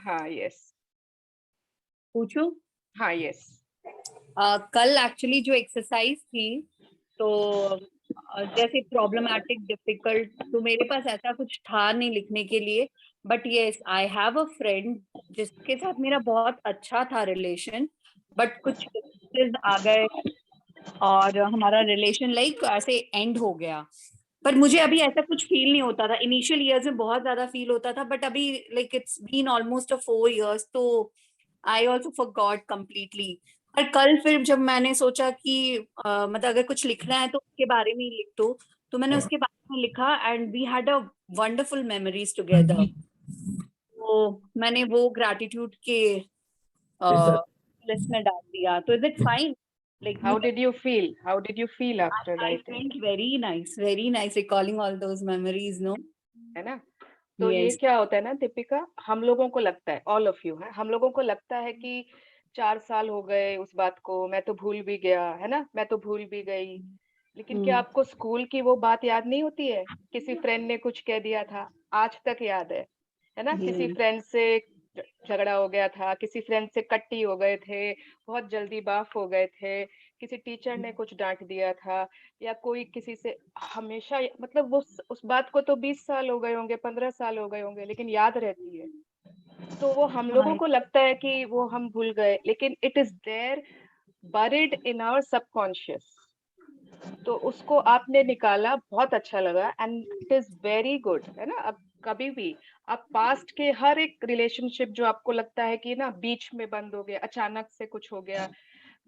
हाँ यस, पूछूं? हाँ यस। कल एक्चुअली जो एक्सरसाइज थी, तो जैसे प्रॉब्लमैटिक, डिफिकल्ट, तो मेरे पास ऐसा कुछ था नहीं लिखने के लिए। But yes, I have a friend जिसके साथ मेरा बहुत अच्छा था रिलेशन, बट कुछ differences आ गए और हमारा रिलेशन लाइक ऐसे एंड हो गया। पर मुझे अभी ऐसा कुछ फील नहीं होता था। इनिशियल ईयर्स में बहुत ज्यादा फील होता था, बट अभी like it's been almost 4 years, तो आई ऑल्सो फॉरगॉट कंप्लीटली। पर कल फिर जब मैंने सोचा कि मतलब अगर कुछ लिखना है तो उसके बारे में ही लिख दो, तो मैंने उसके बारे में लिखा and we had a wonderful memories together. तो मैंने वो ग्रैटिट्यूड के लिस्ट में डाल दिया। तो is it fine? Like how मुझे did you feel, how did you feel after I writing? felt very nice recalling all those memories, no? है ना? तो ये Yes. क्या होता है ना दीपिका, हम लोगों को लगता है, ऑल ऑफ यू है, हम लोगों को लगता है कि 4 साल हो गए उस बात को, मैं तो भूल भी गया, है ना, मैं तो भूल भी गई। लेकिन क्या आपको स्कूल की वो बात याद नहीं होती है? किसी फ्रेंड ने कुछ कह दिया था, आज तक याद है ना? किसी Yes. फ्रेंड से झगड़ा हो गया था, किसी फ्रेंड से कट्टी हो गए थे, बहुत जल्दी बाफ हो गए थे, किसी टीचर ने कुछ डांट दिया था, या कोई किसी से हमेशा, मतलब वो उस बात को तो 20 साल हो गए होंगे, 15 साल हो गए होंगे, लेकिन याद रहती है। तो वो हम लोगों को लगता है कि वो हम भूल गए, लेकिन it is there, buried in our subconscious. तो उसको आपने निकाला, बहुत अच्छा लगा, and it is very good, है ना? अब कभी भी आप पास्ट के हर एक रिलेशनशिप जो आपको लगता है कि ना बीच में बंद हो गया, अचानक से कुछ हो गया,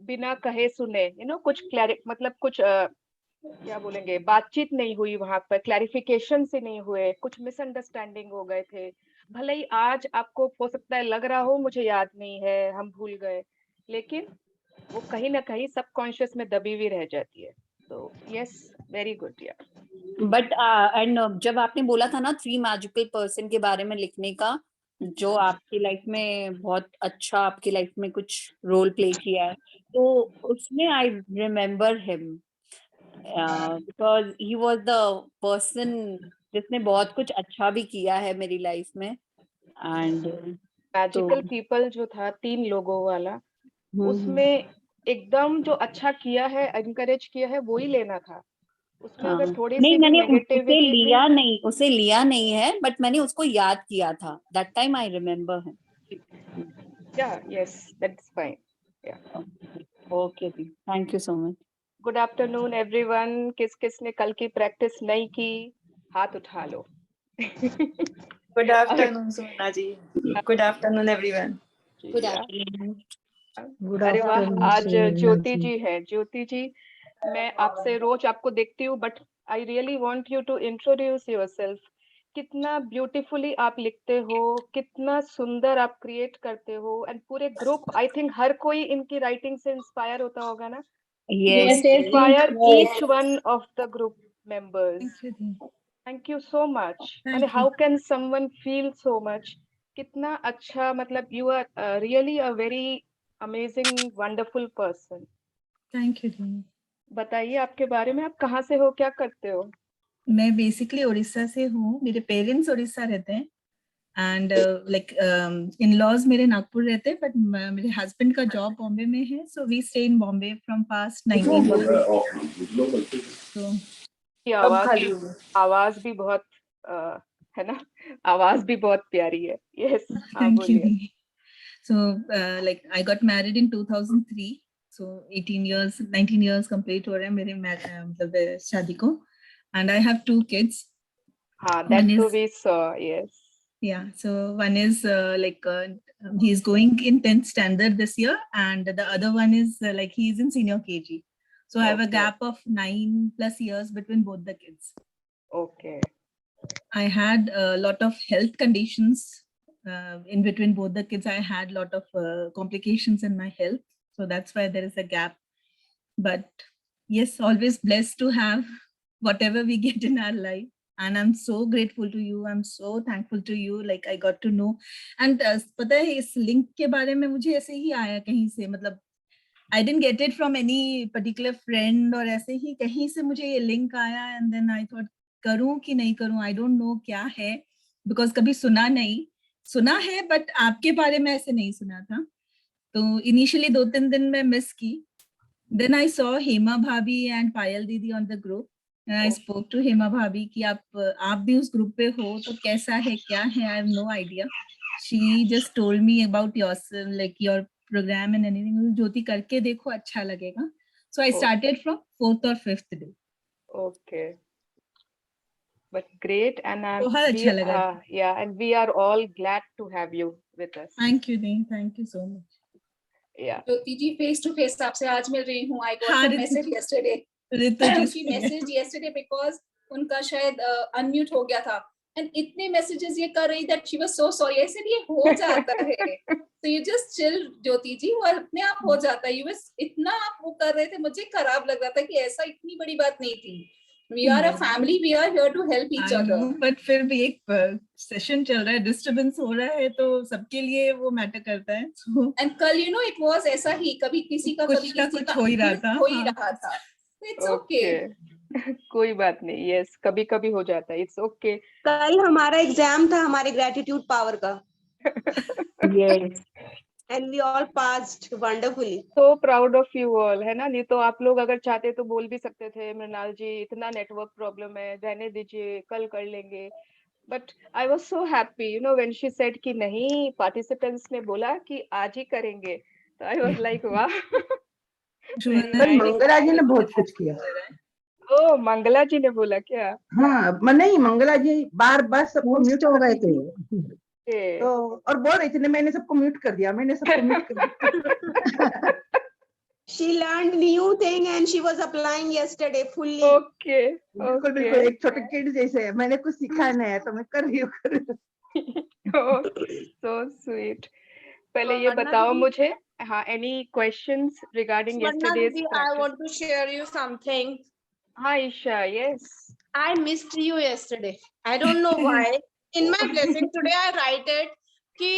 बिना कहे सुने, कुछ मतलब कुछ क्या बोलेंगे, बातचीत नहीं हुई, वहां पर क्लैरिफिकेशन से नहीं हुए, कुछ मिसअंडरस्टैंडिंग हो गए थे, भले ही आज आपको हो सकता है लग रहा हो मुझे याद नहीं है, हम भूल गए, लेकिन वो कहीं ना कहीं सबकॉन्शियस में दबी हुई रह जाती है। तो यस, वेरी गुड यार। बट एंड जब आपने बोला था ना 3 मैजिकल पर्सन के बारे में लिखने का, जो आपकी लाइफ में बहुत अच्छा, आपकी लाइफ में कुछ रोल प्ले किया है, तो उसमें I remember him because he was the person जिसने बहुत कुछ अच्छा भी किया है मेरी लाइफ में। एंड तो मैजिकल पीपल जो था 3 लोगों वाला, हम्म, उसमें एकदम जो अच्छा किया है, एनकरेज किया है, वो ही लेना था। उसमें हाँ, अगर थोड़ी नहीं सी भी मैंने उसे नेगेटिविटी थी, लिया नहीं, उसे लिया नहीं है, बट मैंने उसको याद किया था। दैट टाइम आई रिमेम्बर है। Yeah yes, that's fine. Yeah okay जी, thank you so much. Good afternoon everyone. किस किस ने कल की प्रैक्टिस नहीं की, हाथ उठा लो। गुड अगर afternoon Sona ji. Good afternoon everyone. Good या आफ्टरनून। गुड अरे वाह, आफ्टरनून आज सुनैना ज्योति जी। जी है। ज्योति जी, मैं आपसे रोज आपको देखती हूँ, but I really want you to introduce yourself. कितना ब्यूटीफुली आप लिखते हो, कितना सुंदर आप क्रिएट करते हो, एंड पूरे ग्रुप, आई थिंक हर कोई इनकी राइटिंग से इंस्पायर होता होगा ना? You yes, inspire each one of the group members. Thank you the. Thank you so much. And thank how you. can someone feel so much? कितना अच्छा, मतलब you are really a very amazing, wonderful person. Thank you दी। बताइए आपके बारे में, आप कहाँ से हो, क्या करते हो? मैं बेसिकली उड़ीसा से हूँ, मेरे पेरेंट्स उड़ीसा रहते हैं एंड लाइक इन लॉज मेरे नागपुर रहते हैं, बट मेरे हस्बैंड का जॉब बॉम्बे में है, so we stay in Bombay from past 19 years। तो की कब खाली हुई? आवाज भी बहुत है ना, आवाज भी बहुत प्यारी है। यस, हाँ थैंक यू बोलिए। दी। So like I got married in 2003, सो 18 years 19 years कंप्लीट हो रहे हैं मेरे मतलब शादी को, एंड आई हैव 2 kids। हाँ, One that too is, we saw. Yes. yeah, so one is he's going in 10th standard this year, and the other one is like he's in senior KG. So I have a Okay. gap of 9+ years between both the kids. Okay. I had a lot of health conditions in between both the kids. I had a lot of complications in my health, so that's why there is a gap. But yes, always blessed to have whatever we get in our life, and I'm so grateful to you, I'm so thankful to you, like I got to know। and पता है इस link के बारे में मुझे ऐसे ही आया कहीं से, मतलब I didn't get it from any particular friend, और ऐसे ही कहीं से मुझे ये लिंक आया, and then I thought करूं कि नहीं करूं, I don't know क्या है, because कभी सुना नहीं, सुना है बट आपके बारे में ऐसे नहीं सुना था, तो इनिशियली 2-3 दिन में मिस की. Then I saw Hema Bhabhi and Payal Didi on the group. And I spoke to Hema Bhabhi कि आप भी उस ग्रुप पे हो तो कैसा है क्या है. I have no idea. She just told me about yourself, like your program and anything. ज्योति करके देखो, अच्छा लगेगा. So I started from 4th or 5th day. Okay. But great, and बहुत अच्छा लगा. yeah, and we are all glad to have you with us. Thank you, Dean. Thank you so much. Yeah. Jyoti ji, face to face आपसे आज मिल रही हूँ. I got हाँ, a message yesterday. Ritu ji She messaged yesterday because उनका शायद unmute हो गया था. And इतने messages ये कर रही that she was so sorry. I said ये हो जाता है. So you just chill, ज्योति जी, वो अपने आप हो जाता है. You was इतना आप वो कर रहे थे, मुझे खराब लग रहा था कि ऐसा इतनी बड़ी बात नहीं थी. We are a family. We are here to help each other. But फिर भी एक सेशन चल रहा है, डिस्टर्बेंस हो रहा है, तो सबके लिए वो मैटर करता है. And कल it was ऐसा ही, कभी किसी का कभी किसी का हो ही रहा था. It's okay. कोई बात नहीं. Yes, कभी कभी हो जाता है. It's okay. कल हमारा एग्जाम था हमारे ग्रेटिट्यूड पावर का. Yes. And we all passed wonderfully. So proud of you all, है ना. नहीं तो आप लोग अगर चाहते तो बोल भी सकते थे, मृणाल जी इतना नेटवर्क प्रॉब्लम है, रहने दीजिए, कल कर लेंगे. But I was so happy, you know, when she said कि नहीं, participants ने बोला कि आज ही करेंगे. तो I was like, वाह. मंगला जी ने बहुत कुछ किया. ओ, मंगला जी ने बोला क्या? हाँ, नहीं, मंगला जी बार सबको म्यूट हो गए थे. तो और बोल रही थी, मैंने सबको म्यूट कर दिया. She learned new thing and she was applying yesterday fully. Okay. बिल्कुल एक छोटे किड जैसे है. मैंने कुछ सीखा नहीं है तो मैं कर रही हूँ. Oh, so sweet. पहले ये बताओ मुझे, हाँ, any questions regarding yesterday's practice? I want to share you something. Hi, Isha. Yes. I missed you yesterday. I don't know why. In my blessing today I write it कि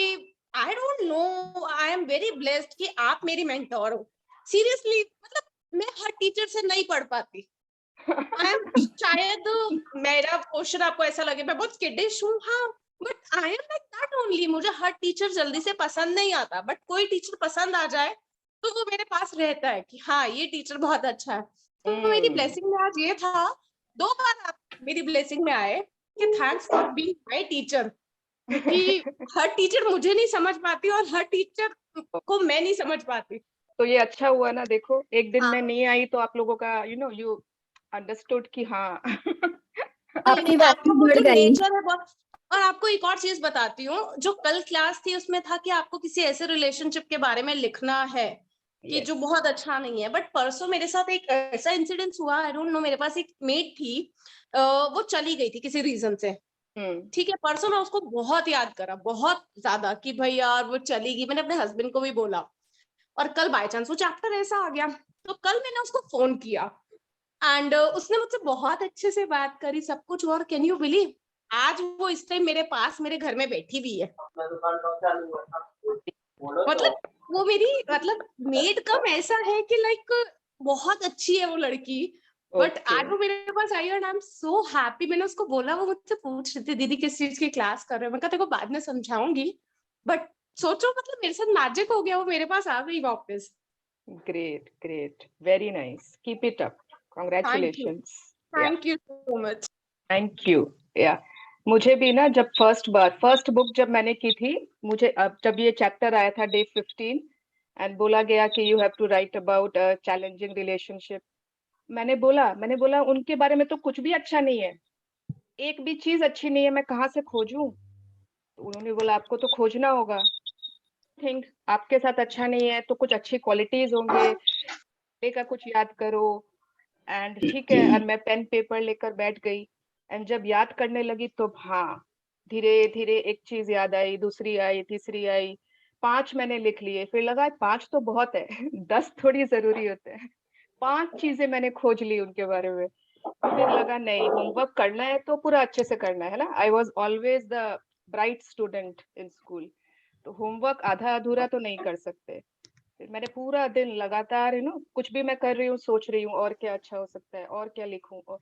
I don't know, I am very blessed कि आप मेरी mentor हो. Seriously, मतलब मैं हर teacher से नहीं पढ़ पाती. शायद मेरा क्वेश्चन आपको ऐसा लगे मैं बहुत किडिश हूँ, हाँ, but I am like that only. मुझे हर टीचर जल्दी से पसंद नहीं आता, बट कोई टीचर पसंद आ जाए तो वो मेरे पास रहता है कि हाँ ये टीचर बहुत अच्छा है. तो मेरी ब्लेसिंग में आज ये था, 2 बार आप मेरी ब्लेसिंग में आए कि thanks for being my teacher, क्योंकि हर टीचर मुझे नहीं समझ पाती और हर टीचर को मैं नहीं समझ पाती. तो ये अच्छा हुआ ना, देखो एक दिन में नहीं आई तो आप लोगों का यू अंडरस्टूड कि हाँ अपनी वैल्यू बढ़ गई. और आपको एक और चीज बताती हूँ, जो कल क्लास थी उसमें था कि आपको किसी ऐसे रिलेशनशिप के बारे में लिखना है कि जो बहुत अच्छा नहीं है. बट परसों मेरे साथ एक ऐसा इंसिडेंस हुआ, आई डोंट नो, मेरे पास एक मेट थी, वो चली गई थी किसी रीजन से. ठीक है, परसों मैं उसको बहुत याद करा, बहुत ज्यादा, कि भाई यार वो चली गई. मैंने अपने हस्बैंड को भी बोला और कल बाय चांस वो चैप्टर ऐसा आ गया, तो कल मैंने उसको फोन किया एंड उसने मुझसे बहुत अच्छे से बात करी, सब कुछ. और कैन यू बिलीव, आज वो इस टाइम मेरे पास मेरे घर में बैठी भी है. मतलब वो मेरी मेड कम ऐसा है कि लाइक बहुत अच्छी है वो लड़की. बट आज वो मेरे पास आई और आई एम सो हैप्पी. मैंने उसको बोला, वो मुझसे पूछ रही थी दीदी किस चीज की क्लास कर रहे हो. मैं कहा तेरे को बाद में समझाऊंगी, बट सोचो मेरे साथ मैजिक हो गया, वो मेरे पास आ गई वापस. Great, very nice, keep it up, congratulations. Thank you so much. Thank you. या मुझे भी ना, जब फर्स्ट बुक जब मैंने की थी, मुझे अब जब ये चैप्टर आया था डे 15 एंड बोला गया कि you have to write about a challenging relationship, मैंने बोला उनके बारे में तो कुछ भी अच्छा नहीं है, एक भी चीज अच्छी नहीं है, मैं कहाँ से खोजूं. तो उन्होंने बोला आपको तो खोजना होगा. थिंक आपके साथ अच्छा नहीं है तो कुछ अच्छी क्वालिटीज होंगे, का कुछ याद करो. एंड ठीक है, और मैं पेन पेपर लेकर बैठ गई एंड जब याद करने लगी तो हाँ, धीरे धीरे एक चीज याद आई, दूसरी आई, तीसरी आई, 5 मैंने लिख लिए. फिर लगा 5 तो बहुत है 10 थोड़ी जरूरी होते हैं. 5 चीजें मैंने खोज ली उनके बारे में. फिर लगा नहीं, होमवर्क करना है तो पूरा अच्छे से करना है ना. I was always the bright student in school, तो होमवर्क आधा अधूरा तो नहीं कर सकते. फिर मैंने पूरा दिन लगातार कुछ भी मैं कर रही हूँ, सोच रही हूँ और क्या अच्छा हो सकता है, और क्या लिखूं.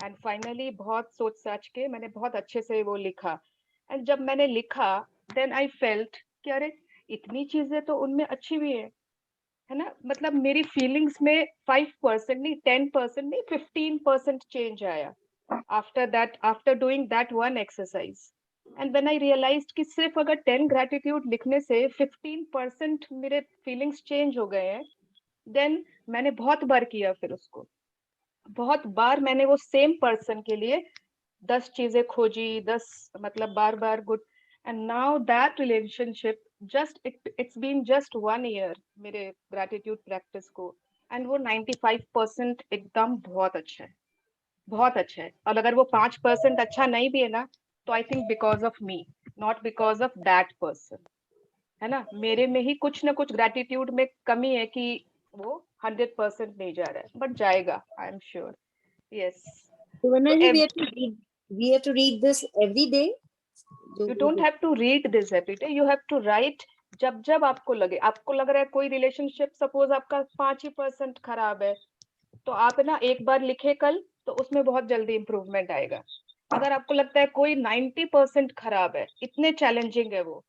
एंड फाइनली बहुत सोच साच के मैंने बहुत अच्छे से वो लिखा. एंड जब मैंने लिखा देन आई फेल्ट कि अरे इतनी चीजें तो उनमें अच्छी भी है ना, मतलब मेरी फीलिंग्स में 5% नहीं, 10% नहीं, 15% चेंज आया after doing that one exercise. And when I realised कि सिर्फ अगर 10 ग्रेटिट्यूड लिखने से 15% मेरे फीलिंग्स चेंज हो गए हैं, देन मैंने बहुत बार किया, फिर उसको बहुत बार मैंने वो सेम पर्सन के लिए 10 चीजें खोजी, 10 मतलब बार बार good. And now that relationship just it's been just 1 year मेरे ग्रेटिट्यूड प्रैक्टिस को, एंड वो 95% एकदम बहुत अच्छा है, बहुत अच्छा है। और अगर वो 5% अच्छा नहीं भी है ना, तो I think because of me, not because of that person, है ना। मेरे में ही कुछ ना कुछ ग्रेटिट्यूड में कमी है कि वो 100% नहीं जा रहा है, बट जाएगा, I am sure. Yes, Suvarna तो ji, we have to read this every day. You don't have to read this every day, you have to write जब जब आपको लगे। आपको लग रहा है कोई रिलेशनशिप सपोज आपका 5% खराब है, तो आप ना एक बार लिखे कल, तो उसमें बहुत जल्दी इंप्रूवमेंट आएगा। अगर आपको लगता है कोई 90% खराब है, इतने चैलेंजिंग है वो,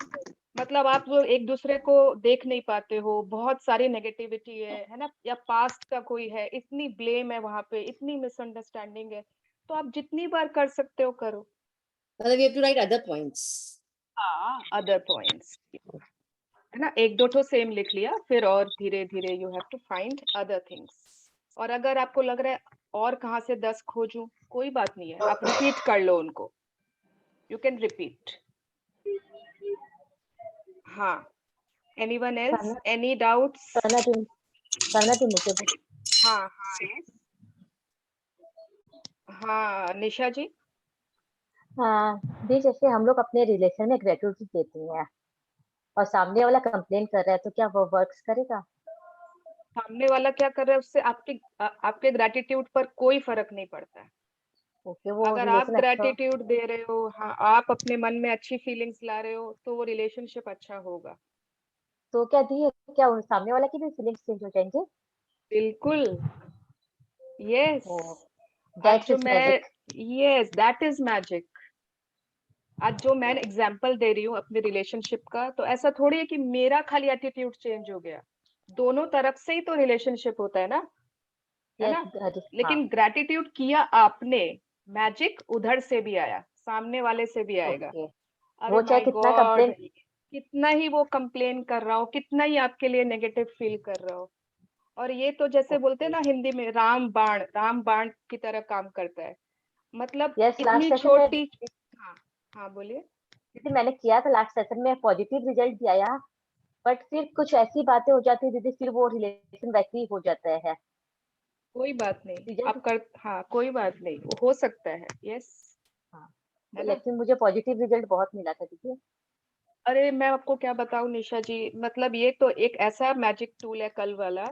मतलब आप वो एक दूसरे को देख नहीं पाते हो, बहुत सारी नेगेटिविटी है ना, या पास्ट का कोई है, इतनी ब्लेम है वहां पे, इतनी मिसअंडरस्टैंडिंग है, तो आप जितनी बार कर सकते हो करो। we have to write other points. Other points, है ना, एक दो तो सेम लिख लिया, फिर और धीरे धीरे you have to find other things. और अगर आपको लग रहा है और कहाँ से 10 खोजूं, कोई बात नहीं है, आप रिपीट कर लो उनको, यू कैन रिपीट। हाँ, एनीवन एल्स, एनी डाउट्स? करना थी मुझे भी। हाँ हाँ yes. हाँ निशा जी। हाँ दी, जैसे हम लोग अपने रिलेशन में ग्रेटिट्यूड देते हैं और सामने वाला कंप्लेन कर रहा है, तो क्या वो वर्क्स करेगा? सामने वाला क्या कर रहा है, उससे आपके ग्रेटिट्यूड पर कोई फर्क नहीं पड़ता है। ओके, वो अगर आप रिलेशन अच्छा ग्रेटिट्यूड दे रहे हो, हाँ, आप अपने मन में अच्छी फीलिंग्स ला रहे हो, तो वो रिलेशनशिप अच्छा होगा। तो क्या दी, क्या उन सामने वाला की भी फीलिंग्स चेंज हो जाएंगे? बिल्कुल, यस। आज दैट्स जो इज मैं, magic. Yes that is magic. आज जो मैं एग्जांपल दे रही हूँ अपने रिलेशनशिप का, तो ऐसा थोड़ी है कि मेरा खाली एटीट्यूड चेंज हो गया, दोनों तरफ से ही तो रिलेशनशिप होता है ना, है ना। हाँ, लेकिन ग्रेटिट्यूड किया आपने, मैजिक उधर से भी आया, सामने वाले से भी आएगा। ओके। अरे वो चाहे माय कितना गॉड, कंप्लेन, कितना ही वो कंप्लेन कर रहा हो, कितना ही आपके लिए नेगेटिव फील कर रहा हो, और ये तो जैसे बोलते हैं ना हिंदी में, राम बाण की तरह काम करता है। मतलब यस, लास्ट इतनी सेशन में छोटी। हाँ हाँ बोलिए। दीदी मैंने किया था, लास्ट सेशन में पॉजिटिव रिजल्ट भी आया, बट फिर कुछ ऐसी बातें हो जाती है दीदी, फिर वो रिलेशन वैसे ही हो जाता है। कोई बात नहीं, रिजल्ट, आप कर, हाँ कोई बात नहीं, वो हो सकता है, यस, हाँ, है ना। लेकिन मुझे पॉजिटिव रिजल्ट बहुत मिला था दीदी। अरे मैं आपको क्या बताऊं निशा जी, मतलब ये तो एक ऐसा मैजिक टूल है कल वाला।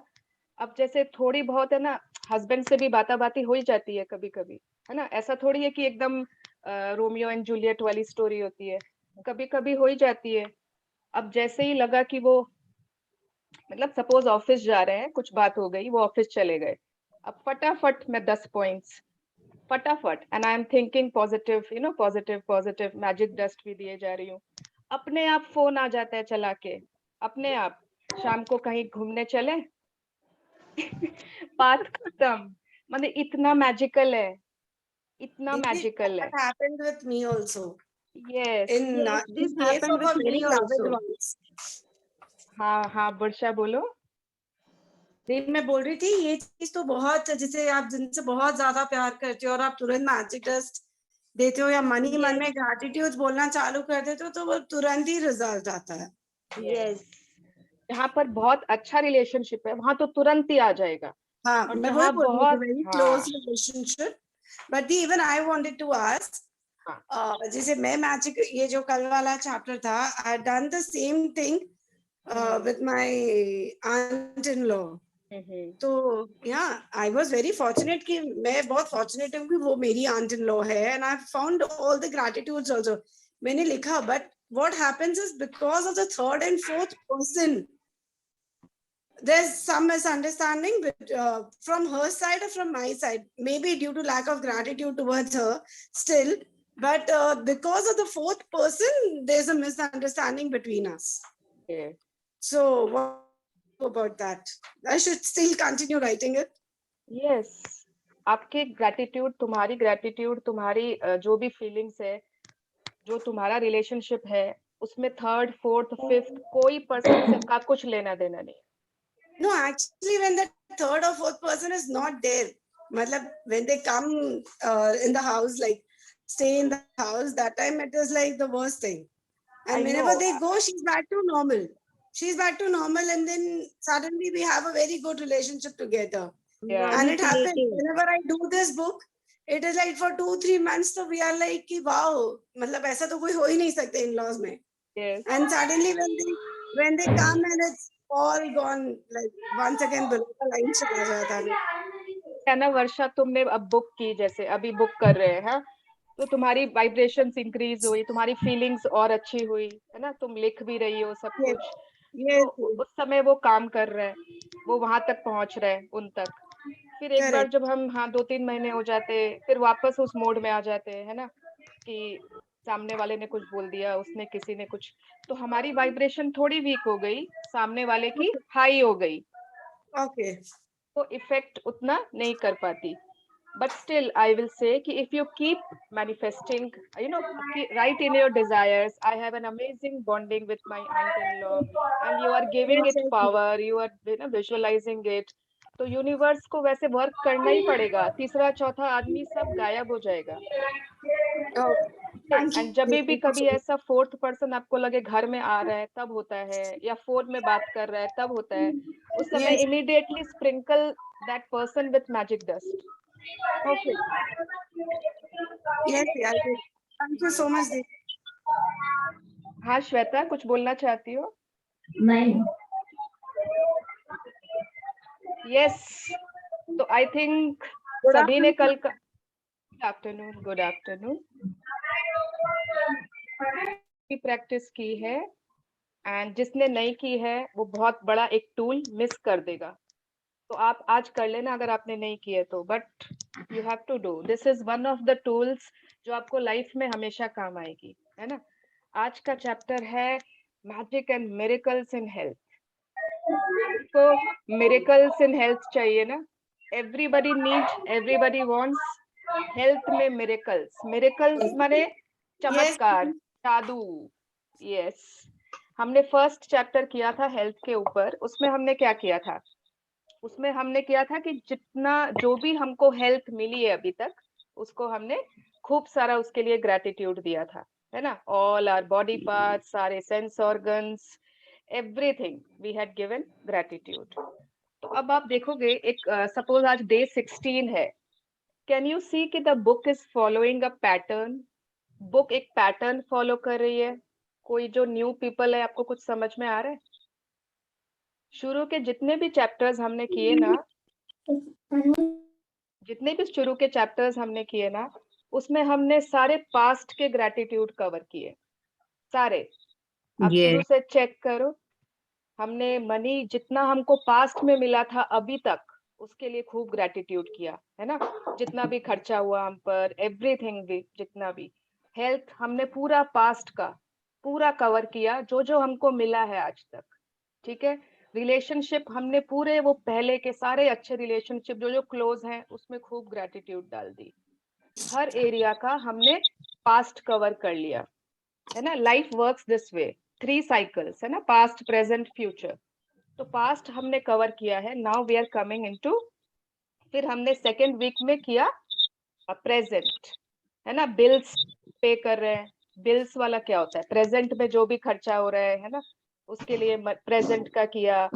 अब जैसे थोड़ी बहुत है ना, हस्बैंड से भी बाता बाती हो ही जाती है कभी कभी, है ना। ऐसा थोड़ी है कि एकदम रोमियो एंड जूलियट वाली स्टोरी होती है, कभी कभी हो ही जाती है। अब जैसे ही लगा कि वो, मतलब सपोज ऑफिस जा रहे हैं, कुछ बात हो गई, वो ऑफिस चले गए, अब फटाफट मैं 10 पॉइंट्स फटाफट, and I am thinking positive, positive positive, magic dust भी दिए जा रही हूँ। अपने आप फोन आ जाता है चला के, अपने आप, शाम को कहीं घूमने चले बात खत्म। मतलब इतना मैजिकल है, इतना Didi, मैजिकल है। that happened with me also. Yes, In this case happened of with a me very loved also. ones. हाँ हाँ वर्षा बोलो। नहीं, मैं बोल रही थी ये चीज तो बहुत, जैसे आप जिनसे बहुत ज्यादा प्यार करते हो और आप तुरंत मैजिक डस्ट देते हो या मन ही मन में ग्रैटिट्यूड बोलना चालू कर देते हो, तो वो तुरंत ही रिजल्ट आता है। यस, जहाँ पर बहुत अच्छा रिलेशनशिप है वहां तो तुरंत ही आ जाएगा। हाँ, और मैं वही जहाँ बोल रही थी, बहुत, वेरी हाँ close relationship. But even I wanted to ask, जैसे मैं मैजिक, ये जो कल वाला चैप्टर था, I done the same thing with my aunt in law. तो yeah I was very fortunate कि मैं बहुत फॉर्चुनेट हूँ कि वो मेरी आंट इन लॉ है, and I found all the gratitudes also. मैंने लिखा, but what happens is because of the third and fourth person, there's some misunderstanding from her side or from my side, maybe due to lack of gratitude towards her. Still, but because of the fourth person, there's a misunderstanding between us. Yeah. So what about that? I should still continue writing it. Yes. आपके gratitude, तुम्हारी gratitude, तुम्हारी जो भी feelings है, जो तुम्हारा relationship है, उसमें थर्ड, फोर्थ, फिफ्थ कोई पर्सन से का कुछ लेना देना नहीं. No, actually, when the third or fourth person is not there, matlab, when they come in the house, like stay in the house, that time it is like the worst thing. And I whenever know. they go, she's back to normal. She's back to normal, and then suddenly we have a very good relationship together. Yeah. And it happens Manipulative. whenever I do this book. It is like for 2-3 months, so we are like, कि wow, मतलब ऐसा तो कोई हो ही नहीं सकते in-laws में. Yes. And suddenly when they come and it's all gone, like once again below the line चला जाता है. है ना वर्षा, तुमने अब बुक की, जैसे अभी बुक कर रहे हैं, हाँ, तो तुम्हारी वाइब्रेशंस इंक्रीज हुई, तुम्हारी फीलिंग्स और अच्छी हुई, है ना, तुम लिख भी रही हो सब Yes. कुछ. Yes. तो उस समय वो काम कर रहे हैं, वो वहां तक पहुंच रहे हैं, उन तक. फिर एक बार Correct. जब हम 2-3 महीने हो जाते, फिर वापस उस मोड में आ जाते, है ना, कि सामने वाले ने कुछ बोल दिया, उसने किसी ने कुछ, तो हमारी वाइब्रेशन थोड़ी वीक हो गई, सामने वाले की हाई हो गई, Okay. तो इफेक्ट उतना नहीं कर पाती. But still, I will say कि if you keep manifesting, write in your desires. I have an amazing bonding with my aunt-in-law, and you are giving it power. You are, visualizing it. तो universe को वैसे work करना ही पड़ेगा. तीसरा चौथा आदमी सब गायब हो जाएगा. Oh, thank you. एंड जब भी कभी ऐसा फोर्थ पर्सन आपको लगे घर में आ रहा है तब होता है, या फोन में बात कर रहा है तब होता है, उस समय Yes. Immediately sprinkle that person with magic dust. Okay. Yes, yeah, I will. Thank you so much, Deep. हाँ श्वेता, कुछ बोलना चाहती हो? नहीं. यस. तो आई थिंक सभी ने कल का गुड आफ्टरनून की प्रैक्टिस की है, एंड जिसने नहीं की है वो बहुत बड़ा एक टूल मिस कर देगा. तो आप आज कर लेना अगर आपने नहीं की है तो, but you have to do. This is one of the tools जो आपको लाइफ में हमेशा काम आएगी, है ना. आज का चैप्टर है magic and miracles in health. तो मिरेकल्स इन हेल्थ चाहिए ना. Everybody needs, everybody wants health में मिरेकल्स. मिरेकल्स माने चमत्कार, जादू. यस. हमने फर्स्ट चैप्टर किया था हेल्थ के ऊपर. उसमें हमने क्या किया था? उसमें हमने किया था कि जितना जो भी हमको हेल्थ मिली है अभी तक, उसको हमने खूब सारा उसके लिए ग्रेटिट्यूड दिया था, है ना. ऑल आवर बॉडी पार्ट्स, सारे sense organs, everything we had given gratitude. तो अब आप देखोगे, एक सपोज आज डे 16 है. कैन यू सी कि the book is following a pattern. Book एक पैटर्न फॉलो कर रही है. कोई जो न्यू पीपल है, आपको कुछ समझ में आ रहा है? शुरू के जितने भी चैप्टर्स हमने किए ना, उसमें हमने सारे पास्ट के ग्रेटिट्यूड कवर किए, सारे. आप शुरू से चेक करो. हमने मनी जितना हमको पास्ट में मिला था अभी तक, उसके लिए खूब ग्रेटिट्यूड किया, है ना. जितना भी खर्चा हुआ हम पर, एवरीथिंग भी, जितना भी. हेल्थ हमने पूरा पास्ट का पूरा कवर किया, जो जो हमको मिला है आज तक. ठीक है. रिलेशनशिप हमने पूरे वो पहले के सारे अच्छे रिलेशनशिप जो जो क्लोज हैं उसमें खूब ग्रेटिट्यूड डाल दी. हर एरिया का हमने पास्ट कवर कर लिया, है ना. Life works this way, 3 cycles, है ना. Past, present, future. तो पास्ट हमने कवर किया है. Now we are coming into, फिर हमने सेकेंड वीक में किया प्रेजेंट, है ना. बिल्स पे कर रहे हैं. बिल्स वाला क्या होता है? प्रेजेंट में जो भी खर्चा हो रहा है ना, उसके लिए प्रेजेंट का किया.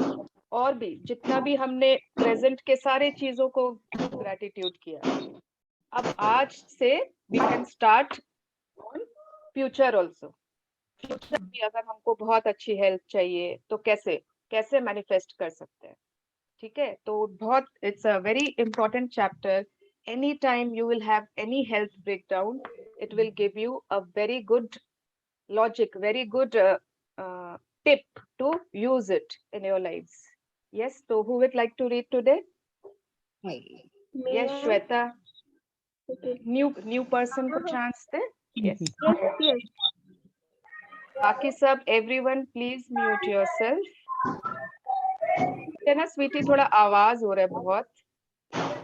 और भी जितना भी हमने प्रेजेंट के सारे चीजों को ग्रेटिट्यूड किया. अब आज से we can start on future also. Future भी अगर हमको बहुत अच्छी हेल्थ चाहिए तो कैसे कैसे मैनिफेस्ट कर सकते हैं. ठीक है. तो बहुत, it's a very important chapter. Anytime you will have any health breakdown, it will give you a very good logic, very good tip to use it in your lives. Yes. So who would like to read today? Yes, Shweta. New person को chance दे. Yes. Yes, yes. बाकी सब everyone please mute yourself. है ना स्वीटी, थोड़ा आवाज हो रहा है बहुत,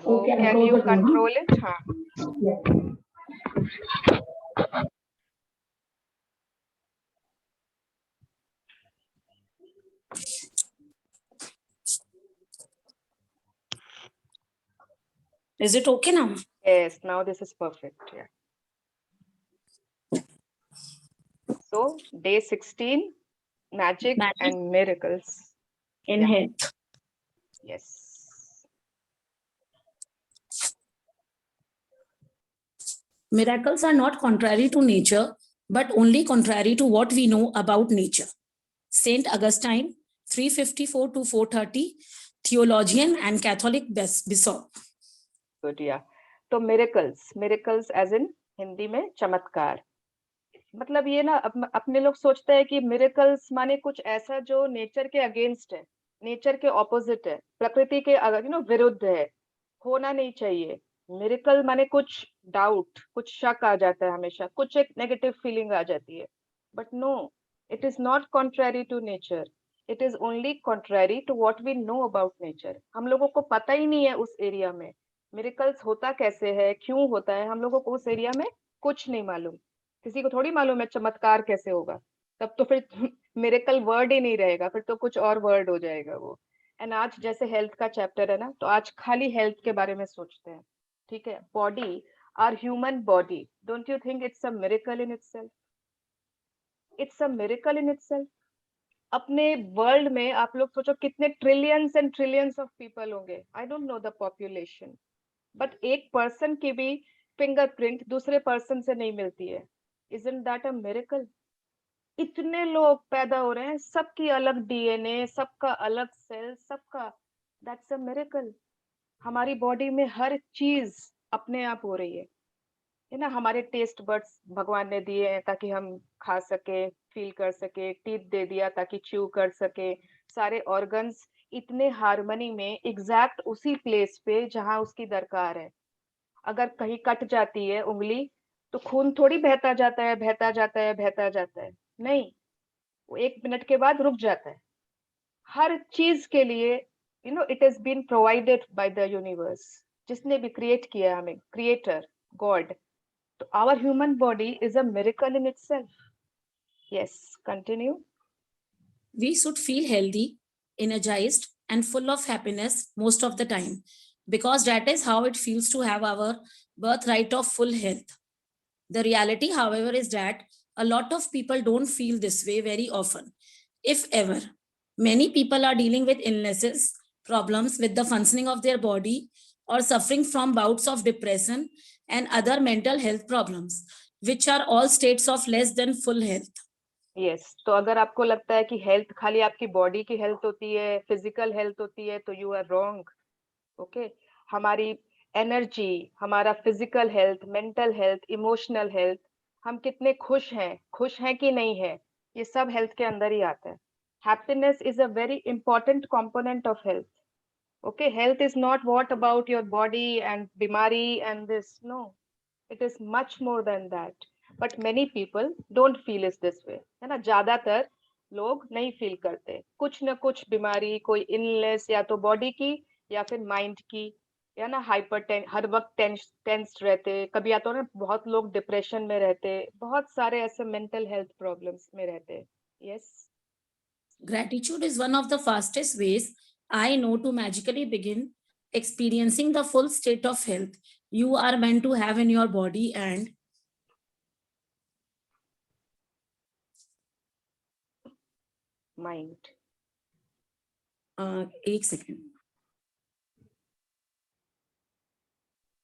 तो can you control it? हाँ. Is it okay now? Yes, now this is perfect. Yeah. So day 16, magic and miracles in health. Yes. Miracles are not contrary to nature, but only contrary to what we know about nature. Saint Augustine, 354 to 430, theologian and Catholic bishop. Good, yeah. तो miracles as in Hindi में चमत्कार. मतलब ये ना अपने लोग सोचते हैं कि miracles माने कुछ ऐसा जो नेचर के अगेंस्ट है, नेचर के ऑपोजिट है, प्रकृति के विरुद्ध है, होना नहीं चाहिए. मिरेकल माने कुछ डाउट, कुछ शक आ जाता है, हमेशा कुछ एक नेगेटिव फीलिंग आ जाती है. But no, it is not contrary to nature, it is only contrary to what we know about nature. हम लोगों को पता ही नहीं है उस एरिया में मिरेकल्स होता कैसे है, क्यों होता है, हम लोगों को उस एरिया में कुछ नहीं मालूम. किसी को थोड़ी मालूम है चमत्कार कैसे होगा, तब तो फिर मिरेकल वर्ड ही नहीं रहेगा, फिर तो कुछ और वर्ड हो जाएगा वो. एंड आज जैसे हेल्थ का चैप्टर है ना, तो आज खाली हेल्थ के बारे में सोचते हैं. ठीक है, body, our human body, don't you think it's a miracle in itself? It's a miracle in itself. अपने वर्ल्ड में आप लोग सोचो कितने trillions and trillions of people होंगे. I don't know the population, but एक पर्सन की भी फिंगरप्रिंट दूसरे पर्सन से नहीं मिलती है. Isn't that a miracle? इतने लोग पैदा हो रहे हैं, सबकी अलग डीएनए, सबका अलग सेल, सबका, दैट्स अ मिरेकल. हमारी बॉडी में हर चीज अपने आप हो रही है ना. हमारे टेस्ट बड्स भगवान ने दिए हैं ताकि हम खा सके, फील कर सके. टीथ दे दिया ताकि च्यू कर सके. सारे ऑर्गन्स इतने हार्मनी में, एग्जैक्ट उसी प्लेस पे जहां उसकी दरकार है. अगर कहीं कट जाती है उंगली, तो खून थोड़ी बहता जाता है, बहता जाता है, बहता जाता है. नहीं, वो 1 मिनट के बाद रुक जाता है. हर चीज के लिए it has been provided by the universe, जिसने भी क्रिएट किया हमें, क्रिएटर गॉड. तो our human body is a miracle in itself. Yes, continue. We should feel healthy, energized, and full of happiness most of the time, because that is how it feels to have our birthright of full health. The reality, however, is that a lot of people don't feel this way very often, if ever. Many people are dealing with illnesses, problems with the functioning of their body, or suffering from bouts of depression and other mental health problems, which are all states of less than full health. Yes, तो अगर आपको लगता है कि health खाली आपकी body की health होती है, फिजिकल हेल्थ होती है, तो यू आर रॉन्ग. ओके, हमारी एनर्जी, हमारा physical health, mental health, emotional health, हम कितने खुश हैं कि नहीं है, ये सब हेल्थ के अंदर ही आता है. Happiness is a very important component of health. Okay, health is not what about your body and bimari and this. No, it is much more than that. But many people don't feel it this way. है ना, ज्यादातर लोग नहीं feel करते. कुछ ना कुछ बीमारी, कोई इलनेस, या तो बॉडी की या फिर माइंड की, या ना हर वक्त टेंस रहते. कभी या तो ना बहुत लोग डिप्रेशन में रहते, बहुत सारे ऐसे मेंटल हेल्थ प्रॉब्लम्स में रहते. Yes. Gratitude is one of the fastest ways I know to magically begin experiencing the full state of health you are meant to have in your body and mind. 1 second.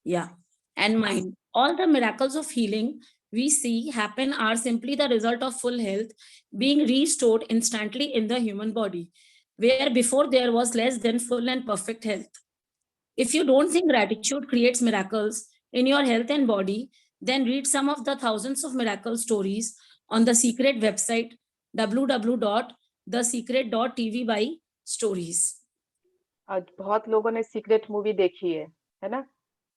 Yeah, and mind. All the miracles of healing we see happen are simply the result of full health being restored instantly in the human body, where before there was less than full and perfect health. If you don't think gratitude creates miracles in your health and body, then read some of the thousands of miracle stories on the Secret website www.thesecret.tv by stories. आज बहुत लोगों ने secret movie देखी है ना?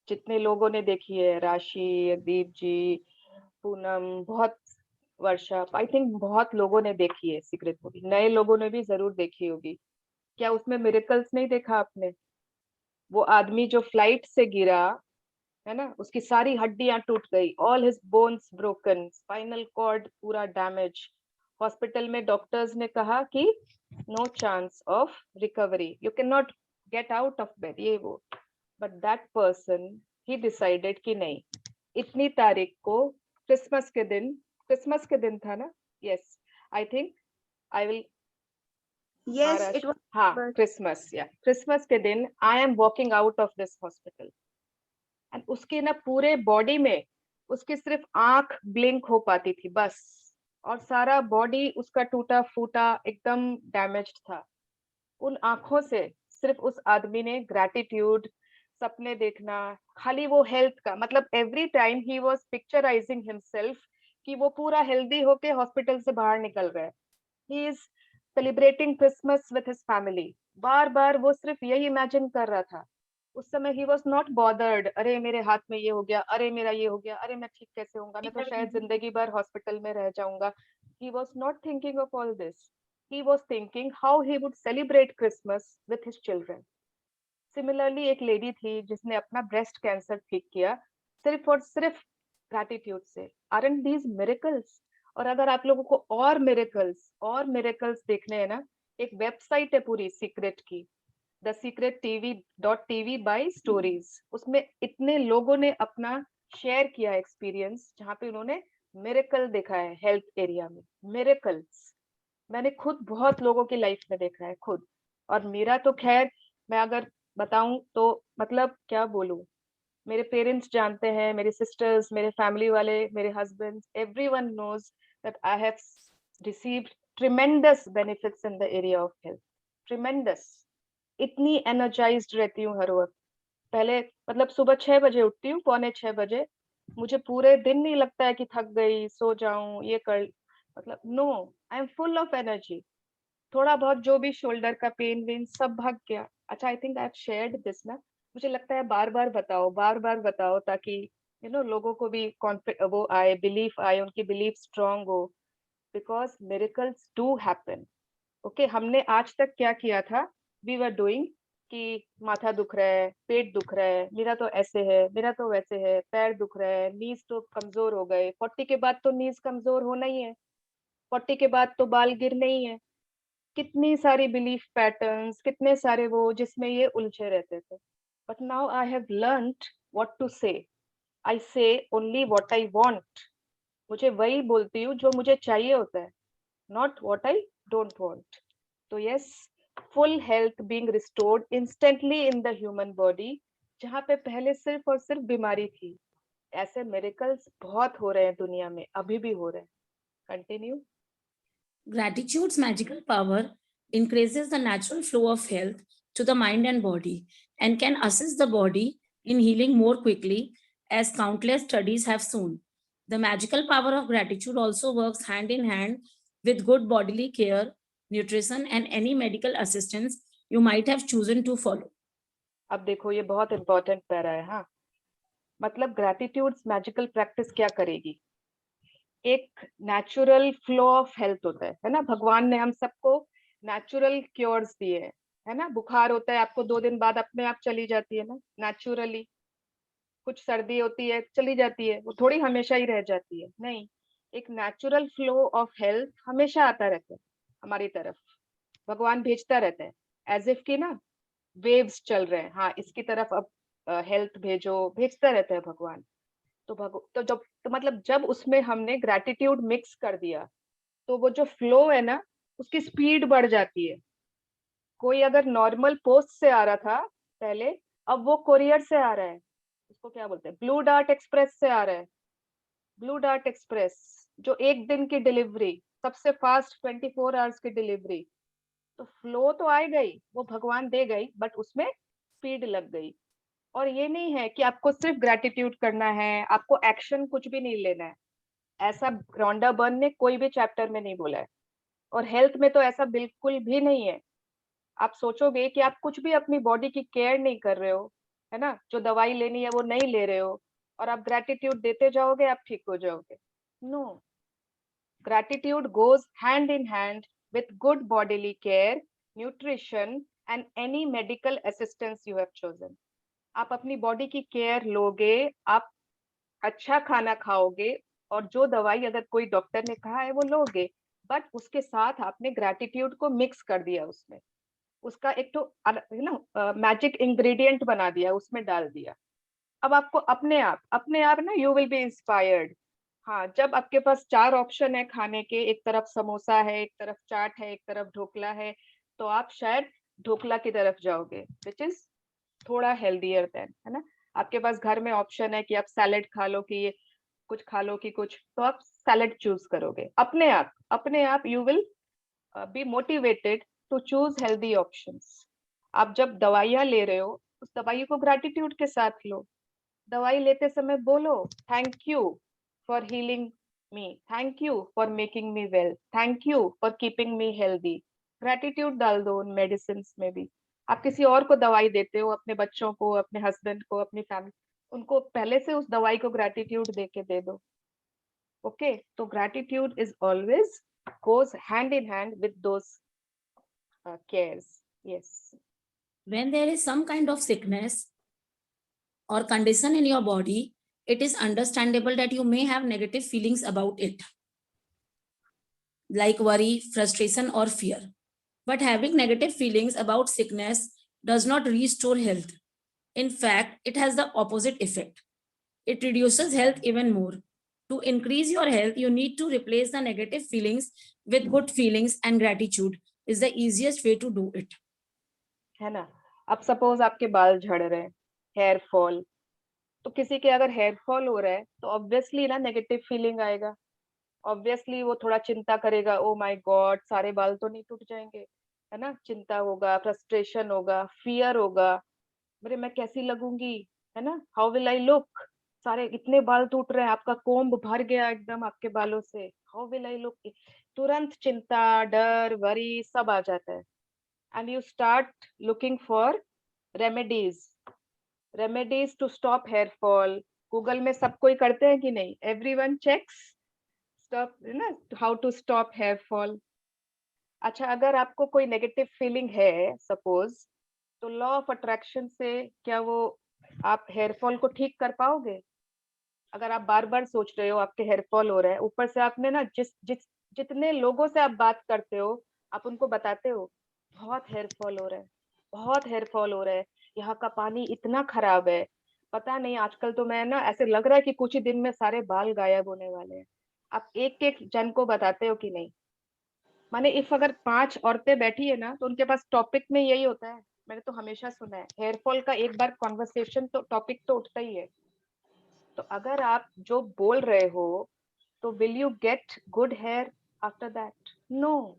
जितने लोगों ने देखी है, राशि, दीप जी, पूनम, बहुत वर्षा, आई थिंक बहुत लोगों ने देखी है सीक्रेट मूवी, नए लोगों ने भी जरूर देखी होगी। क्या उसमें मिरेकल्स नहीं देखा आपने? वो आदमी जो फ्लाइट से गिरा है ना, उसकी सारी हड्डियां टूट गई, all his bones broken, spinal cord पूरा डैमेज। हॉस्पिटल में डॉक्टर्स ने कहा कि no chance of recovery, you can not get out of bed, ये वो। But that person he decided कि नहीं, इतनी तारीख को, क्रिसमस के दिन था ना, yes I think, I will, Yes, it was. हाँ क्रिसमस, या क्रिसमस के दिन I am walking out of this hospital, and उसके ना पूरे बॉडी में उसकी सिर्फ आंख ब्लिंक हो पाती थी बस, और सारा बॉडी उसका टूटा फूटा एकदम डैमेज्ड था। उन आंखों से सिर्फ उस आदमी ने ग्रैटिट्यूड, सपने देखना, खाली वो हेल्थ का, मतलब every time he was picturising himself कि वो पूरा हेल्दी होके हॉस्पिटल से बाहर निकल रहा है, he is celebrating Christmas with his family. बार बार वो सिर्फ यही इमेजिन कर रहा था। उस समय ही वाज नॉट बॉदर्ड, अरे मेरे हाथ में ये हो गया, अरे मेरा ये हो गया, अरे मैं ठीक कैसे होऊंगा, मैं तो शायद जिंदगी भर हॉस्पिटल में रह जाऊंगा। He was not thinking of all this, he was thinking how he would celebrate Christmas with his children. Similarly, एक लेडी थी जिसने अपना ब्रेस्ट कैंसर ठीक किया सिर्फ और सिर्फ ग्रैटिट्यूड से। Aren't these miracles? और अगर आप लोगों को और मिरेकल्स देखने हैं ना, एक वेबसाइट है पूरी सीक्रेट की, thesecrettv.tv by stories, उसमें इतने लोगों ने अपना शेयर किया एक्सपीरियंस, जहाँ पे उन्होंने मिरेकल देखा है हेल्थ एरिया में। मिरेकल्स मैंने खुद बहुत लोगों की लाइफ में देखा है खुद, और मेरा तो खैर, मैं अगर बताऊं तो मतलब क्या बोलूं, मेरे पेरेंट्स जानते हैं, मेरे सिस्टर्स, मेरे फैमिली वाले, मेरे husband, everyone knows that I have received tremendous benefits in the area of health, tremendous. इतनी एनर्जाइज्ड रहती हूँ हर वक्त। पहले मतलब सुबह 6 बजे उठती हूँ, 6:45, मुझे पूरे दिन नहीं लगता है कि थक गई, सो जाऊं, ये कर, मतलब no, I am full of energy. थोड़ा बहुत जो भी शोल्डर का पेन वेन सब भाग गया। अच्छा, I think I have shared this ना, मुझे लगता है बार बार बताओ ताकि लोगों को भी वो आए, बिलीफ आए, उनकी बिलीफ स्ट्रांग हो, because miracles do happen. Okay, हमने आज तक क्या किया था, वी वर डूइंग कि माथा दुख रहा है, पेट दुख रहा है, मेरा तो ऐसे है, मेरा तो वैसे है, पैर दुख रहा है, नीज तो कमजोर हो गए, 40 के बाद तो नीज कमजोर होना ही है, 40 के बाद तो बाल गिरने ही है। कितनी सारी बिलीफ पैटर्न्स, कितने सारे वो जिसमें ये उलझे रहते थे। But now I have learned what to say. I से ओनली व्हाट आई वांट। मुझे वही बोलती हूँ जो मुझे चाहिए होता है, not what I don't want. तो yes, full health being restored instantly in the human body, जहाँ पे पहले सिर्फ और सिर्फ बीमारी थी। ऐसे मिरेकल्स बहुत हो रहे हैं दुनिया में, अभी भी हो रहे हैं। Continue. Gratitude's magical power increases the natural flow of health to the mind and body and can assist the body in healing more quickly, as countless studies have shown. The magical power of gratitude also works hand in hand with good bodily care, nutrition, and any medical assistance you might have chosen to follow. अब देखो, ये बहुत important para है। हाँ, मतलब ग्रैटिट्यूड्स magical practice क्या करेगी, एक नेचुरल फ्लो ऑफ हेल्थ होता है ना। भगवान ने हम सबको नेचुरल क्योर्स दिए हैं, है ना। बुखार होता है आपको 2 दिन बाद अपने आप चली जाती है ना, नेचुरली। कुछ सर्दी होती है, चली जाती है, वो थोड़ी हमेशा ही रह जाती है, नहीं। एक नेचुरल फ्लो ऑफ हेल्थ हमेशा आता रहता है हमारी तरफ, भगवान भेजता रहता है, एज इफ की ना वेव्स चल रहे हैं, हाँ इसकी तरफ अब हेल्थ भेजो, भेजता रहता है भगवान। तो मतलब जब उसमें हमने ग्रैटिट्यूड मिक्स कर दिया, तो वो जो फ्लो है ना, उसकी स्पीड बढ़ जाती है। कोई अगर नॉर्मल पोस्ट से आ रहा था पहले, अब वो कोरियर से आ रहा है, उसको क्या बोलते हैं, ब्लू डार्ट एक्सप्रेस से आ रहा है। ब्लू डार्ट एक्सप्रेस जो 1 दिन की डिलीवरी, सबसे फास्ट 24 आवर्स की डिलीवरी। तो फ्लो तो आ गई, वो भगवान दे गई, बट उसमें स्पीड लग गई। और ये नहीं है कि आपको सिर्फ ग्रैटिट्यूड करना है, आपको एक्शन कुछ भी नहीं लेना है, ऐसा रॉन्डा बर्न ने कोई भी चैप्टर में नहीं बोला है। और हेल्थ में तो ऐसा बिल्कुल भी नहीं है। आप सोचोगे कि आप कुछ भी अपनी बॉडी की केयर नहीं कर रहे हो, है ना, जो दवाई लेनी है वो नहीं ले रहे हो, और आप ग्रैटिट्यूड देते जाओगे, आप ठीक हो जाओगे। No. Gratitude goes hand in hand with good bodily care, nutrition, and any medical assistance you have chosen. आप अपनी बॉडी की केयर लोगे, आप अच्छा खाना खाओगे, और जो दवाई अगर कोई डॉक्टर ने कहा है वो लोगे, बट उसके साथ आपने ग्रैटिट्यूड को मिक्स कर दिया, उसमें उसका एक तो मैजिक इंग्रेडिएंट बना दिया, उसमें डाल दिया. अब आपको अपने आप ना यू विल बी इंस्पायर्ड. हाँ, जब आपके पास 4 ऑप्शन है खाने के, एक तरफ समोसा है, एक तरफ चाट है, एक तरफ ढोकला है, तो आप शायद ढोकला की तरफ जाओगे, विच इज थोड़ा हेल्दियर देन, है ना. आपके पास घर में ऑप्शन है कि आप सैलेड खा लो, कि कुछ खा लो, कि कुछ, तो आप सैलेड चूज करोगे. अपने आप you will be motivated to choose healthy options. आप जब दवाइयां ले रहे हो, उस दवाई को ग्रैटिट्यूड के साथ लो. दवाई लेते समय बोलो thank you for healing me, thank you for making me well, thank you for keeping me healthy. Gratitude डाल दो उन मेडिसिन में भी. आप किसी और को दवाई देते हो, अपने बच्चों को, अपने हस्बैंड को, अपनी फैमिली, उनको पहले से उस दवाई को ग्रैटिट्यूड दे के दे दो. ओके, तो gratitude is always goes hand in hand with those cares. Yes. When there is some kind of sickness or condition in your body, it is understandable that you may have negative feelings about it, like worry, frustration, or fear. But having negative feelings about sickness does not restore health. In fact, it has the opposite effect. It reduces health even more. To increase your health, you need to replace the negative feelings with good feelings, and gratitude is the easiest way to do it. है ना. अब suppose आपके बाल झड़ रहे हैं, hair fall, तो किसी के अगर हेयर फॉल हो रहा है तो ऑब्वियसली ना नेगेटिव फीलिंग आएगा. ऑब्वियसली वो थोड़ा चिंता करेगा, ओ माय गॉड सारे बाल तो नहीं टूट जाएंगे, है ना. चिंता होगा, फ्रस्ट्रेशन होगा, फियर होगा, अरे मैं कैसी लगूंगी, है ना, हाउ विल आई लुक, सारे इतने बाल टूट रहे हैं, आपका कोम्ब भर गया एकदम आपके बालों से, हाउ विल आई लुक. तुरंत चिंता, डर, वरी सब आ जाता है. And you start looking for remedies to stop hair fall. Google में सब कोई करते हैं कि नहीं, एवरीवन चेक्स स्टॉप, है ना, how to stop hair fall. अच्छा, अगर आपको कोई नेगेटिव फीलिंग है सपोज, तो लॉ ऑफ अट्रैक्शन से क्या वो आप हेयर फॉल को ठीक कर पाओगे? अगर आप बार बार सोच रहे हो आपके हेयर फॉल हो रहा है, ऊपर से आपने ना जितने लोगों से आप बात करते हो, आप उनको बताते हो बहुत हेयर फॉल हो रहा है, बहुत हेयर फॉल हो रहा है, यहाँ का पानी इतना खराब है, पता नहीं आजकल तो मैं ना ऐसे लग रहा है कि कुछ ही दिन में सारे बाल गायब होने वाले हैं. आप एक एक जन को बताते हो कि नहीं? माने इफ अगर 5 औरतें बैठी है ना, तो उनके पास टॉपिक में यही होता है. मैंने तो हमेशा सुना है हेयर फॉल का एक बार कॉन्वर्सेशन तो टॉपिक तो उठता ही है. तो अगर आप जो बोल रहे हो, तो will you get good hair after that? No.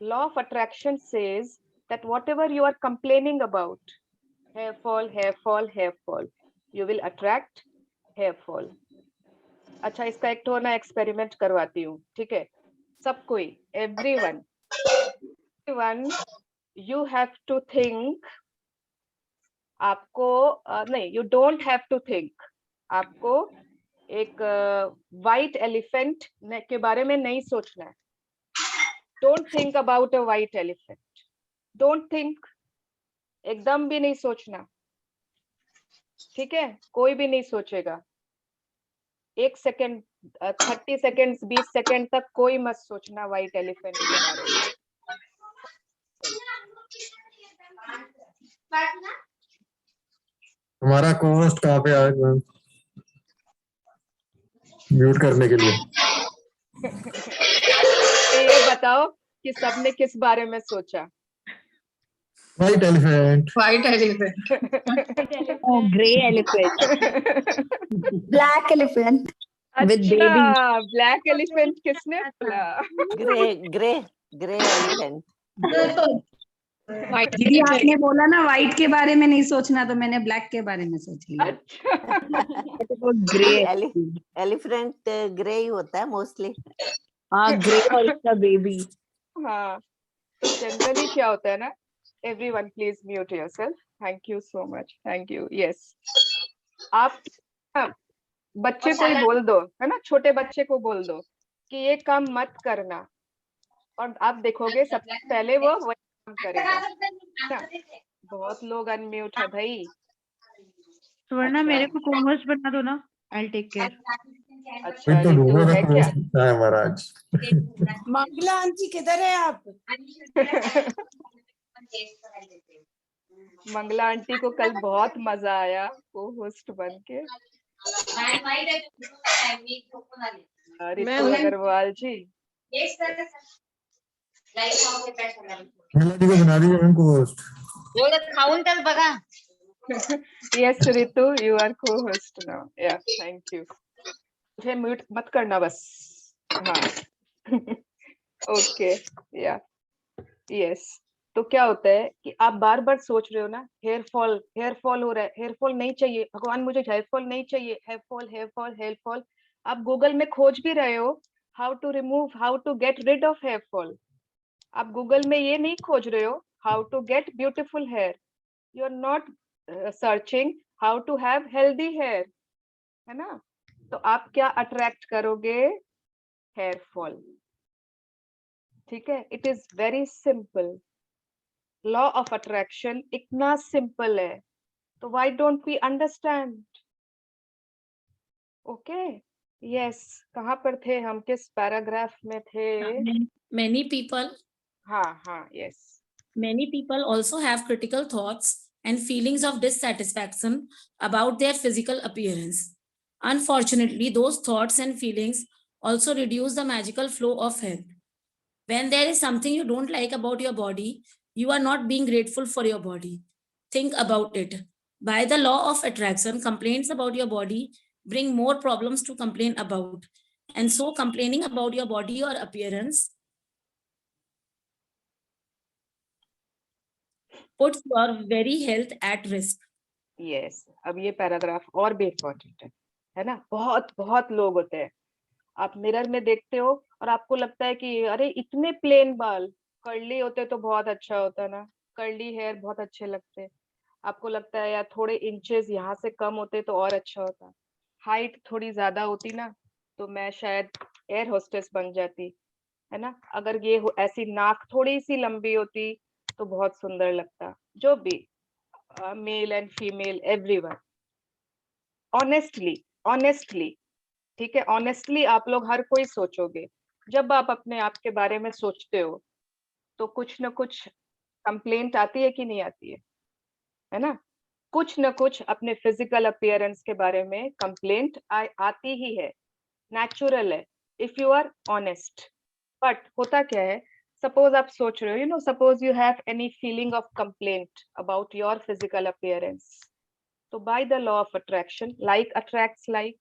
Law of attraction says that whatever you are complaining about, hair fall, hair fall, hair fall, you will attract hair fall. अच्छा, इसका एक तो ना एक्सपेरिमेंट करवाती हूँ, ठीक है, सब कोई, everyone, you have to think. आपको नहीं, you don't have to think. आपको एक व्हाइट एलिफेंट के बारे में नहीं सोचना है. Don't think about a white elephant. Don't think, एकदम भी नहीं सोचना, ठीक है, कोई भी नहीं सोचेगा. 1 सेकेंड, 30 सेकेंड, 20 सेकेंड तक कोई मत सोचना व्हाइट एलिफेंट के बारे में. हमारा कोस्ट कहाँ पे आया मैम म्यूट करने के लिए? ये बताओ कि सबने किस बारे में सोचा? White elephant. White elephant. Grey elephant, Black elephant. with baby. अच्छा, ब्लैक एलिफेंट किसने बोला? Grey elephant. दीदी आपने बोला ना व्हाइट के बारे में नहीं सोचना, तो मैंने ब्लैक के बारे में सोच लिया. ग्रे एलिफेंट ग्रे ही होता है मोस्टली. हाँ, ग्रे और उसका बेबी. हाँ, तो जनरली क्या होता है ना, everyone please mute yourself. Thank you so much. Thank you. Yes. आप बच्चे को ही बोल दो, है ना, छोटे बच्चे को बोल दो कि ये काम मत करना, और आप देखोगे सबसे पहले वो वही काम करेगा। बहुत लोग अनम्यूट है भाई। सुवर्णा अच्छा। मेरे को को-होस्ट बना दो ना, आई टेक केयर। अच्छा तो रितु ढूंढो है क्या? है महाराज। मंगला आंटी किधर है आप? मंगला आंटी को कल बहुत मजा आया को होस्ट बन के। रितु अग्रवाल जी। मेलोडी को बना दीजिए मैम को होस्ट। काउंटर बघा। Yes, Ritu, you are co-host now. Yeah, thank you. मुझे म्यूट मत करना बस। हाँ। ओके, या यस। तो क्या होता है कि आप बार बार सोच रहे हो ना, हेयर फॉल हो रहा है, हेयर फॉल नहीं चाहिए भगवान, मुझे हेयर फॉल नहीं चाहिए, हेयर फॉल। आप गूगल में खोज भी रहे हो how to get rid of hair fall. आप गूगल में ये नहीं खोज रहे हो how to get beautiful hair, you are not searching how to have healthy hair, है ना। तो आप क्या अट्रैक्ट करोगे? Hair fall. ठीक है, it is very simple. Law of attraction इतना सिंपल है, तो why don't we understand? Okay, yes. कहाँ पर थे हम, किस पैराग्राफ में थे? Many people, हाँ, yes. many people also have critical thoughts and feelings of dissatisfaction about their physical appearance. Unfortunately, those thoughts and feelings also reduce the magical flow of health. When there is something you don't like about your body, you are not being grateful for your body. Think about it. By the law of attraction, complaints about your body bring more problems to complain about. And so complaining about your body or appearance puts your very health at risk. Yes. अब ये paragraph और भी important है ना। बहुत लोग होते हैं, आप मिरर में देखते हो और आपको लगता है कि अरे इतने प्लेन बाल, कर्ली होते तो बहुत अच्छा होता ना, कर्ली हेयर बहुत अच्छे लगते। आपको लगता है यार थोड़े इंचेस यहाँ से कम होते तो और अच्छा होता, हाइट थोड़ी ज्यादा होती ना तो मैं शायद एयर होस्टेस बन जाती, है ना। अगर ये ऐसी नाक थोड़ी सी लंबी होती तो बहुत सुंदर लगता। जो भी male and female everyone, honestly, ठीक है, ऑनेस्टली आप लोग हर कोई सोचोगे। जब आप अपने आप के बारे में सोचते हो तो कुछ न कुछ कंप्लेंट आती है कि नहीं आती है ना। कुछ न कुछ अपने फिजिकल अपीयरेंस के बारे में कंप्लेंट आती ही है, नेचुरल है, if you are honest. But होता क्या है, सपोज आप सोच रहे हो, suppose you have any feeling of complaint about your physical appearance, तो by the law of attraction, like attracts like,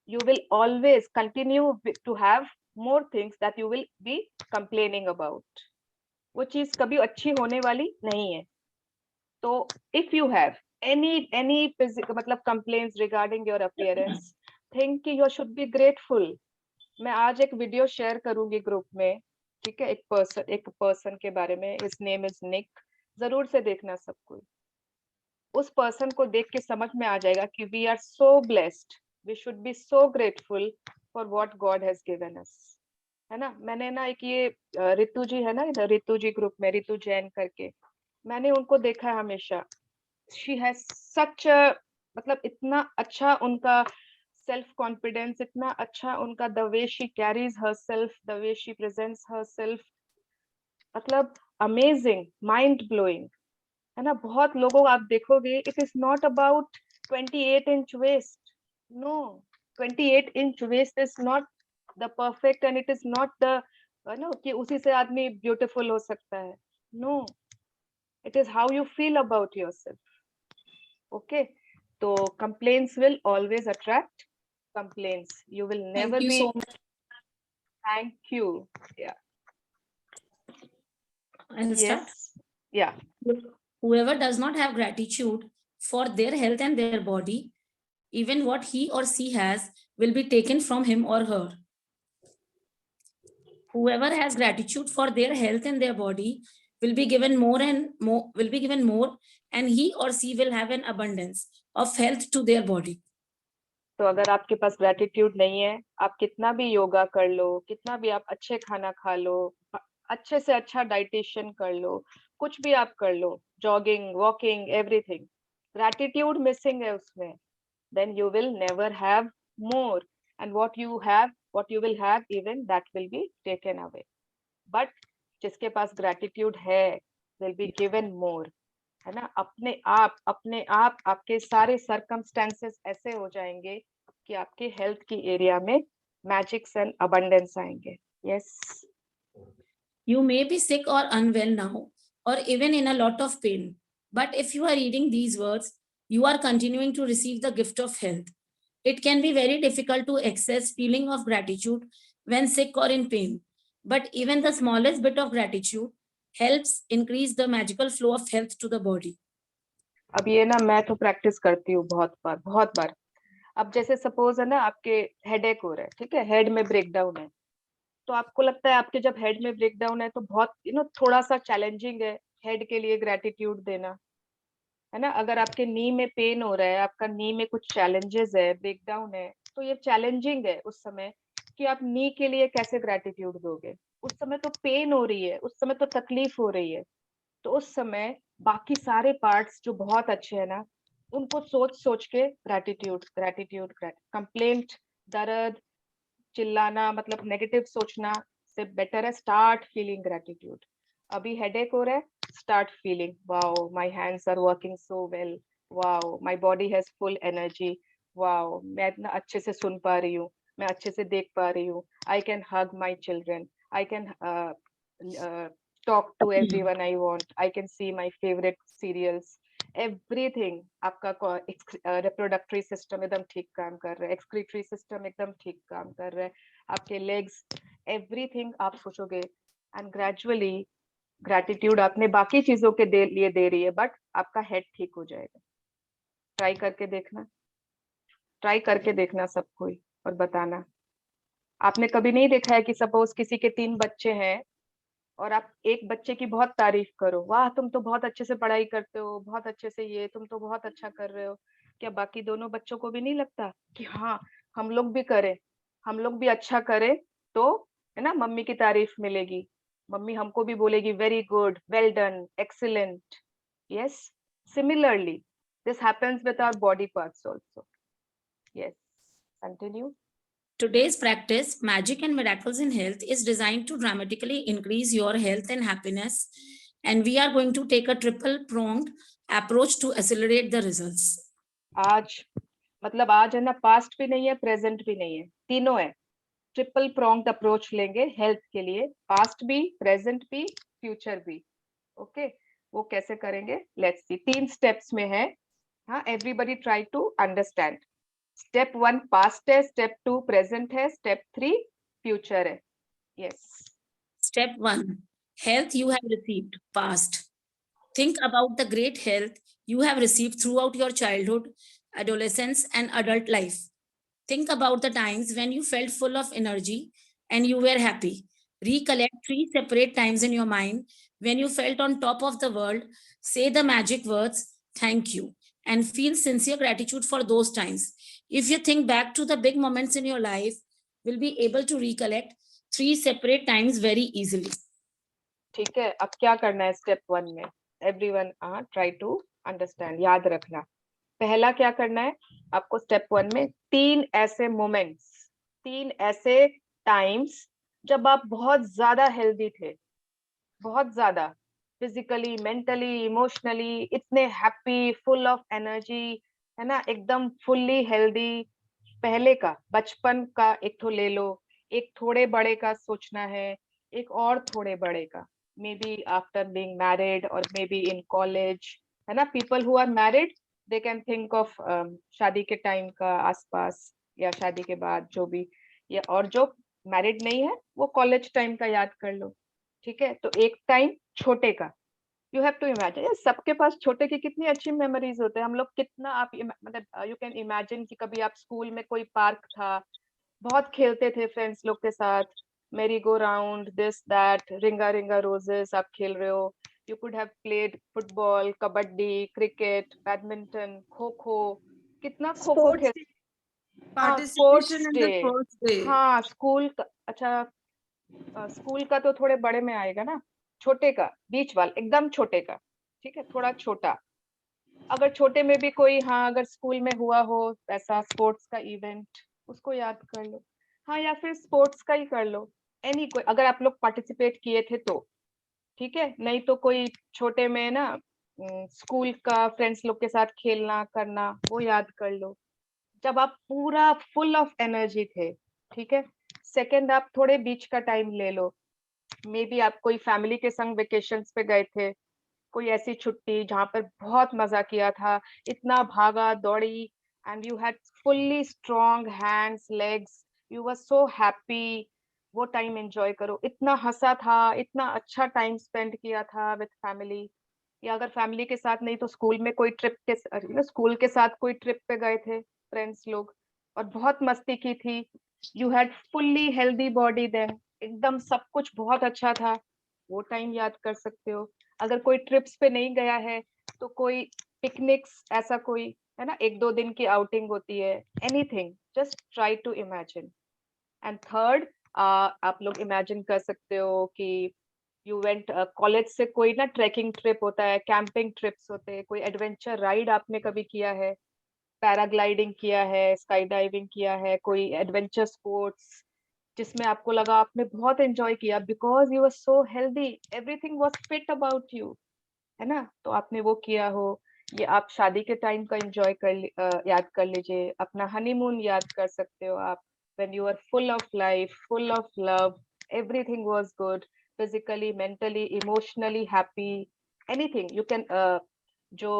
you will always continue to have more things that you will be complaining about. वो चीज कभी अच्छी होने वाली नहीं है। तो if you have any physical मतलब complaints regarding your appearance, think कि you should be grateful. मैं आज एक वीडियो शेयर करूंगी ग्रुप में, ठीक है, एक पर्सन के बारे में, his name is Nick, जरूर से देखना सब कोई। उस पर्सन को देख के समझ में आ जाएगा कि we are so blessed, we should be so grateful for what God has given us, है ना। मैंने ना एक ये रितु जी है ना, रितु जी ग्रुप में, रितु जैन करके, मैंने उनको देखा है हमेशा। she has such a मतलब इतना अच्छा उनका सेल्फ कॉन्फिडेंस, इतना अच्छा उनका the way she carries herself, the way she presents herself, मतलब amazing, mind blowing, है ना। बहुत लोगों आप देखोगे, it is not about 28-inch waist. No, 28-inch waist is not the perfect and it is not the कि उसी से आदमी ब्यूटीफुल हो सकता है। No, it is how you feel about yourself. Okay, तो complaints will always attract complaints. You will never Thank you be. so much. Thank you. Yeah. I'll start. Yes. Yeah. Whoever does not have gratitude for their health and their body, even what he or she has will be taken from him or her. Whoever has gratitude for their health and their body will be given more, and he or she will have an abundance of health to their body. तो अगर आपके पास gratitude नहीं है, आप कितना भी योगा कर लो, कितना भी आप अच्छे खाना खा लो, अच्छे से अच्छा डाइटिशियन कर लो, कुछ भी आप कर लो, jogging, walking, everything, gratitude missing है उसमें, then you will never have more, and what you will have, even that will be taken away. But जिसके पास gratitude है will be given more, है ना? अपने आप आपके सारे circumstances ऐसे हो जाएंगे कि आपके हेल्थ की एरिया में मैजिक्स एंड अबंडेंस आएंगे. Yes. You may be sick or unwell now, or even in a lot of pain. But if you are reading these words, you are continuing to receive the gift of health. It can be very difficult to access feeling of gratitude when sick or in pain. But even the smallest bit of gratitude helps increase the magical flow of health to the body. अब ये ना मैं तो practice करती हूँ बहुत बार. अब जैसे सपोज है ना, आपके हेडेक हो रहा है, ठीक है, हेड में ब्रेकडाउन है, तो आपको लगता है आपके जब हेड में ब्रेकडाउन है तो बहुत थोड़ा सा चैलेंजिंग है हेड के लिए ग्रेटिट्यूड देना, है ना? अगर आपके नी में पेन हो रहा है, आपका नी में कुछ चैलेंजेस है, ब्रेकडाउन है, तो ये चैलेंजिंग है उस समय कि आप नी के लिए कैसे ग्रेटिट्यूड दोगे. उस समय तो पेन हो रही है, उस समय तो तकलीफ हो रही है, तो उस समय बाकी सारे पार्ट्स जो बहुत अच्छे हैं ना, उनको सोच के ग्रेटिट्यूड, कंप्लेंट, दर्द, चिल्लाना, मतलब नेगेटिव सोचना से बेटर है स्टार्ट फीलिंग ग्रेटिट्यूड. अभी हेडेक हो रहा है, start feeling, wow, my hands are working so well, wow, my body has full energy, wow, मैं इतना अच्छे से सुन पा रही हूँ, मैं अच्छे से देख पा रही हूँ, I can hug my children, I can talk to everyone I want, I can see my favorite serials, everything. आपका reproductory system एकदम ठीक काम कर रहा है, excretory system एकदम ठीक काम कर रहा है, आपके legs, everything आप सोचोगे, and gradually ग्रेटिट्यूड आपने बाकी चीजों के लिए दे रही है, बट आपका हेड ठीक हो जाएगा. ट्राई करके देखना सब कोई, और बताना. आपने कभी नहीं देखा है कि सपोज किसी के 3 बच्चे हैं और आप एक बच्चे की बहुत तारीफ करो, वाह तुम तो बहुत अच्छे से पढ़ाई करते हो, बहुत अच्छे से ये, तुम तो बहुत अच्छा कर रहे हो, क्या बाकी दोनों बच्चों को भी नहीं लगता कि हाँ हम लोग भी करें, हम लोग भी अच्छा करें, तो है ना मम्मी की तारीफ मिलेगी, मम्मी हमको भी बोलेगी very good, well done, excellent. Yes, similarly this happens with our body parts also. Yes, continue. Today's practice, Magic and Miracles in Health, is designed to dramatically increase your health and happiness. And we are going to take a triple-pronged approach to accelerate the results. आज मतलब आज है ना, past भी नहीं है, present भी नहीं है, तीनों है. ट्रिपल प्रोंग्ड अप्रोच लेंगे हेल्थ के लिए, पास्ट भी, प्रेजेंट भी, फ्यूचर भी. ओके, वो कैसे करेंगे, लेट्स सी. 3 स्टेप्स में है. हाँ, everybody try to understand. Step 1 past है, स्टेप 2 प्रेजेंट है, स्टेप 3 फ्यूचर है. Yes. Step 1, health you have received, past. Think about the great health you have received throughout your childhood, adolescence, and adult life. Think about the times when you felt full of energy and you were happy. Recollect 3 separate times in your mind when you felt on top of the world. Say the magic words, thank you, and feel sincere gratitude for those times. If you think back to the big moments in your life, you'll be able to recollect 3 separate times very easily. ठीक है, अब क्या करना है step 1 में? Everyone try to understand, याद रखना. पहला क्या करना है आपको स्टेप 1 में? 3 ऐसे मोमेंट्स, 3 ऐसे टाइम्स जब आप बहुत ज्यादा हेल्दी थे, बहुत ज्यादा फिजिकली, मेंटली, इमोशनली, इतने हैप्पी, फुल ऑफ एनर्जी, है ना, एकदम फुल्ली हेल्दी. पहले का, बचपन का एक तो ले लो, एक थोड़े बड़े का सोचना है, एक और थोड़े बड़े का, maybe after being married और मे बी इन कॉलेज, है ना. People who are married they can think of शादी के टाइम का आसपास या शादी के बाद जो भी, या और जो मैरिड नहीं है वो कॉलेज टाइम का याद कर लो. ठीक है, तो एक टाइम छोटे का. यू हैव टू इमेजिन, सबके पास छोटे की कितनी अच्छी मेमोरीज होते हैं. हम लोग कितना, आप मतलब यू कैन इमेजिन कि कभी आप स्कूल में कोई पार्क था, बहुत खेलते थे फ्रेंड्स लोग के साथ, मेरी गो राउंड, दिस दैट, रिंगा रिंगा रोजेस आप खेल रहे हो. You could have played football, kabaddi, cricket, badminton, kho kho. कितना खो खो खेल, participation in the day. first day. हाँ स्कूल का, अच्छा स्कूल का तो थोड़े बड़े में आएगा ना, छोटे का, बीच वाला, एकदम छोटे का, ठीक है, थोड़ा छोटा। अगर छोटे में भी कोई, हाँ अगर स्कूल में हुआ हो ऐसा स्पोर्ट्स का इवेंट, उसको याद कर लो। हाँ या फिर स्पोर्ट्स का ही कर लो, एनी कोई, अगर आप लोग पार्टिसिपेट किए थे तो ठीक है, नहीं तो कोई छोटे में ना स्कूल का फ्रेंड्स लोग के साथ खेलना करना, वो याद कर लो जब आप पूरा फुल ऑफ एनर्जी थे। ठीक है, सेकंड आप थोड़े बीच का टाइम ले लो, मे बी आप कोई फैमिली के संग वेकेशंस पे गए थे, कोई ऐसी छुट्टी जहां पर बहुत मजा किया था, इतना भागा दौड़ी, and you had fully strong hands legs, you were so happy, वो टाइम एंजॉय करो। इतना हंसा था, इतना अच्छा टाइम स्पेंड किया था विद फैमिली, या अगर फैमिली के साथ नहीं तो स्कूल में कोई ट्रिप के, स्कूल के साथ कोई ट्रिप पे गए थे फ्रेंड्स लोग और बहुत मस्ती की थी, you had fully healthy body then, एकदम सब कुछ बहुत अच्छा था, वो टाइम याद कर सकते हो। अगर कोई ट्रिप्स पे नहीं गया है तो कोई पिकनिक्स, ऐसा कोई है ना, 1-2 दिन की आउटिंग होती है, anything, just try to imagine. And third, आप लोग इमेजिन कर सकते हो कि यू वेंट, कॉलेज से कोई ना ट्रैकिंग ट्रिप होता है, कैंपिंग ट्रिप्स होते हैं, कोई एडवेंचर राइड आपने कभी किया है, पैराग्लाइडिंग किया है, स्काई डाइविंग किया है, कोई एडवेंचर स्पोर्ट्स जिसमें आपको लगा आपने बहुत एंजॉय किया because you were so healthy, everything was fit about you, है ना, तो आपने वो किया हो। ये आप शादी के टाइम का एंजॉय याद कर लीजिए, अपना हनीमून याद कर सकते हो आप, when you are full of life, full of love, everything was good, physically, mentally, emotionally happy, anything you can, जो